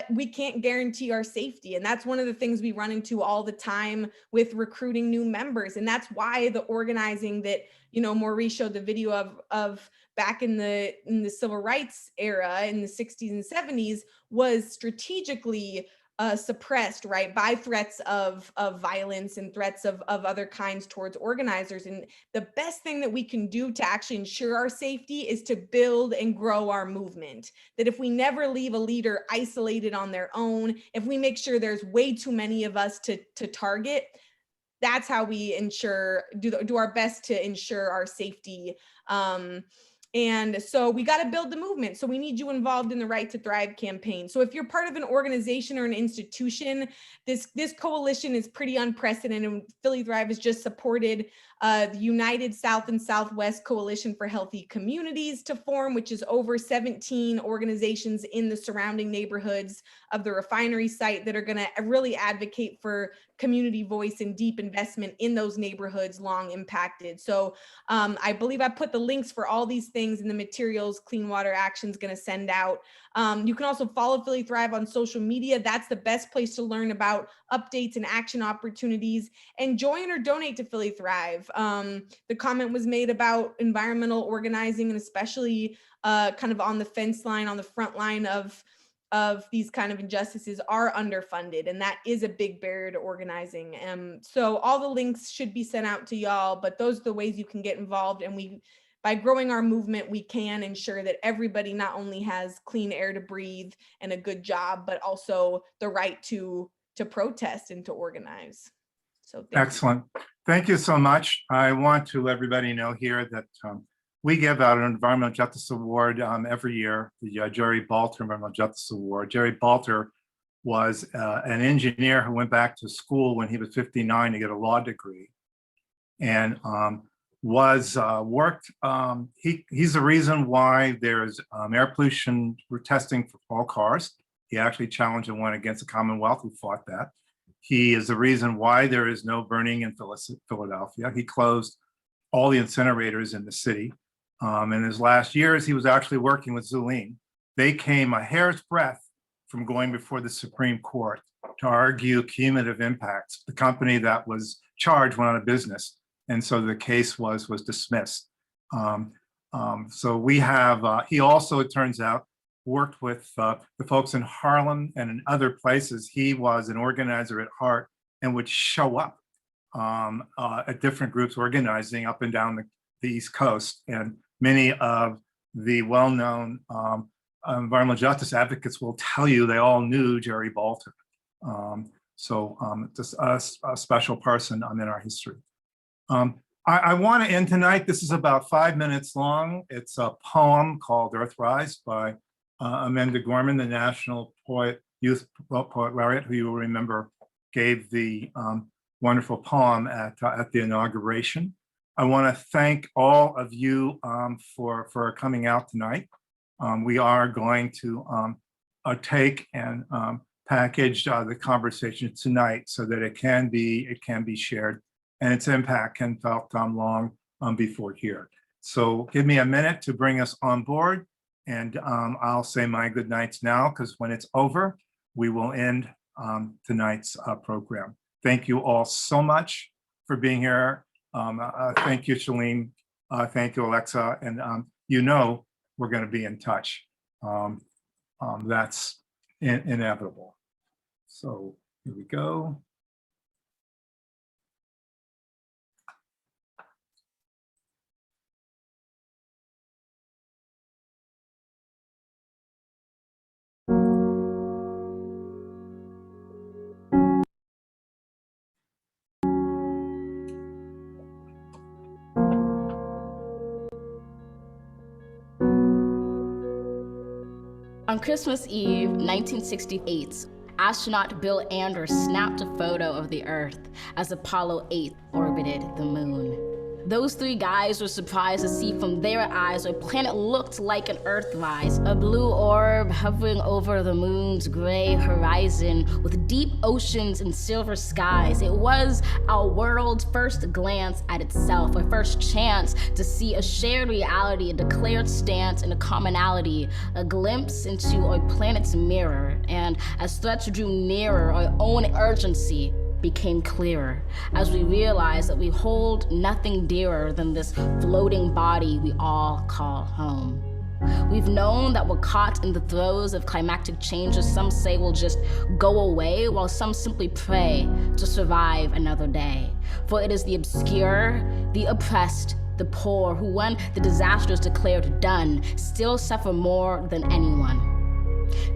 we can't guarantee our safety. And that's one of the things we run into all the time with recruiting new members. And that's why the organizing that, Maurice showed the video of back in the civil rights era in the 60s and 70s was strategically suppressed, right, by threats of violence and threats of other kinds towards organizers. And the best thing that we can do to actually ensure our safety is to build and grow our movement. That if we never leave a leader isolated on their own, if we make sure there's way too many of us to target, that's how we do our best to ensure our safety. And so we got to build the movement. So we need you involved in the Right to Thrive campaign. So if you're part of an organization or an institution, this coalition is pretty unprecedented. Philly Thrive has just supported the United South and Southwest Coalition for Healthy Communities to form, which is over 17 organizations in the surrounding neighborhoods of the refinery site that are going to really advocate for community voice and deep investment in those neighborhoods long impacted. So I believe I put the links for all these things in the materials Clean Water Action is going to send out. You can also follow Philly Thrive on social media. That's the best place to learn about updates and action opportunities, and join or donate to Philly Thrive. The comment was made about environmental organizing, and especially kind of on the fence line, on the front line of these kind of injustices are underfunded, and that is a big barrier to organizing. So all the links should be sent out to y'all, but those are the ways you can get involved. And by growing our movement, we can ensure that everybody not only has clean air to breathe and a good job, but also the right to protest and to organize. So excellent. Thank you so much. I want to let everybody know here that we give out an Environmental Justice Award every year, the Jerry Balter Environmental Justice Award. Jerry Balter was an engineer who went back to school when he was 59 to get a law degree, and he's the reason why there's air pollution testing for all cars. He actually challenged and won against the Commonwealth, who fought that. He is the reason why there is no burning in Philadelphia. He closed all the incinerators in the city. In his last years, he was actually working with Saleem. They came a hair's breadth from going before the Supreme Court to argue cumulative impacts. The company that was charged went out of business, and so the case was dismissed. So we have, he also, it turns out, worked with the folks in Harlem and in other places. He was an organizer at heart and would show up at different groups organizing up and down the East Coast. And many of the well-known environmental justice advocates will tell you they all knew Jerry Balter. Just a special person in our history. I want to end tonight. This is about 5 minutes long. It's a poem called Earthrise by Amanda Gorman, the National Youth Poet Laureate, who you will remember gave the wonderful poem at the inauguration. I want to thank all of you for coming out tonight. We are going to take and package the conversation tonight so that it can be shared, and its impact can felt long before here. So give me a minute to bring us on board, and I'll say my good nights now, because when it's over, we will end tonight's program. Thank you all so much for being here. Thank you, Saleem. Thank you, Alexa. And we're going to be in touch. That's inevitable. So here we go. On Christmas Eve, 1968, astronaut Bill Anders snapped a photo of the Earth as Apollo 8 orbited the moon. Those three guys were surprised to see from their eyes a planet looked like an Earthrise, a blue orb hovering over the moon's gray horizon with deep oceans and silver skies. It was our world's first glance at itself, a first chance to see a shared reality, a declared stance, and a commonality, a glimpse into our planet's mirror. And as threats drew nearer, our own urgency became clearer as we realized that we hold nothing dearer than this floating body we all call home. We've known that we're caught in the throes of climactic changes some say will just go away, while some simply pray to survive another day. For it is the obscure, the oppressed, the poor who, when the disaster is declared done, still suffer more than anyone.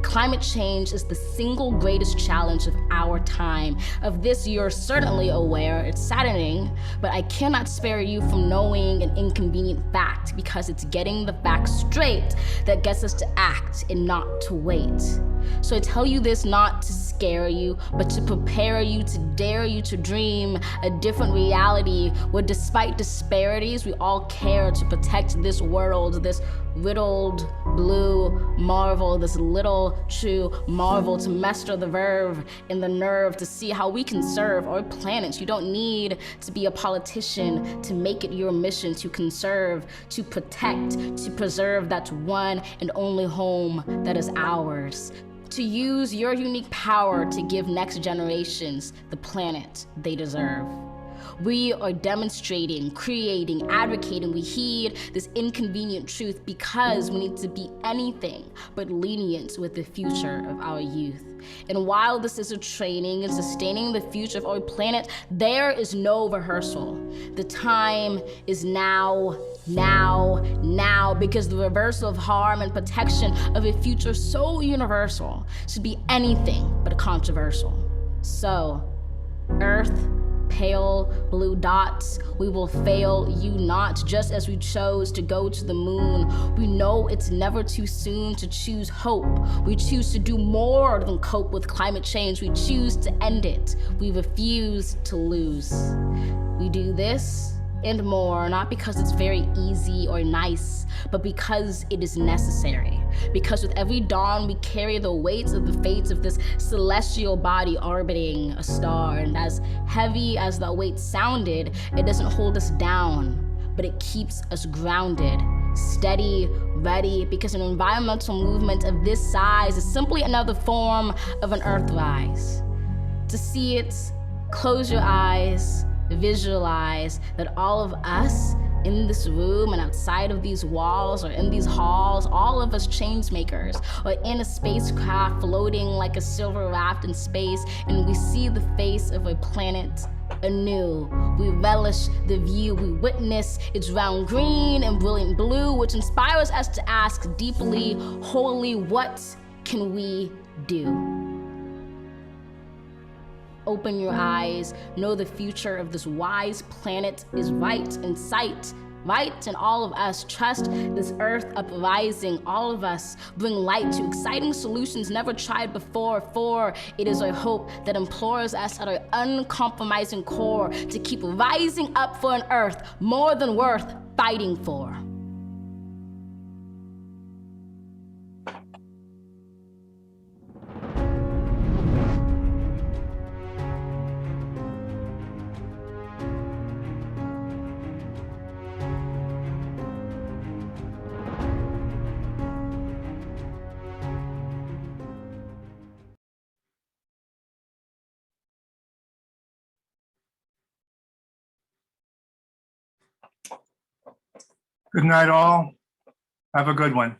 Climate change is the single greatest challenge of our time. Of this, you're certainly aware. It's saddening, but I cannot spare you from knowing an inconvenient fact, because it's getting the facts straight that gets us to act and not to wait. So I tell you this not to scare you, but to prepare you, to dare you to dream a different reality where, despite disparities, we all care to protect this world, this riddled blue marvel, this little true marvel, to master the verve and the nerve to see how we can serve our planet. You don't need to be a politician to make it your mission to conserve, to protect, to preserve that one and only home that is ours. To use your unique power to give next generations the planet they deserve. We are demonstrating, creating, advocating. We heed this inconvenient truth because we need to be anything but lenient with the future of our youth. And while this is a training in sustaining the future of our planet, there is no rehearsal. The time is now, because the reversal of harm and protection of a future so universal should be anything but controversial. So, Earth, pale blue dots, we will fail you not, just as we chose to go to the moon. We know it's never too soon to choose hope. We choose to do more than cope with climate change. We choose to end it. We refuse to lose. We do this and more, not because it's very easy or nice, but because it is necessary. Because with every dawn, we carry the weight of the fates of this celestial body orbiting a star. And as heavy as that weight sounded, it doesn't hold us down, but it keeps us grounded, steady, ready, because an environmental movement of this size is simply another form of an Earthrise. To see it, close your eyes, visualize that all of us in this room and outside of these walls or in these halls, all of us change makers, or in a spacecraft floating like a silver raft in space, and we see the face of a planet anew. We relish the view, we witness its round green and brilliant blue, which inspires us to ask deeply, wholly, what can we do? Open your eyes, know the future of this wise planet is right in sight, right in all of us. Trust this earth uprising, all of us bring light to exciting solutions never tried before, for it is our hope that implores us at our uncompromising core to keep rising up for an earth more than worth fighting for. Good night, all. Have a good one.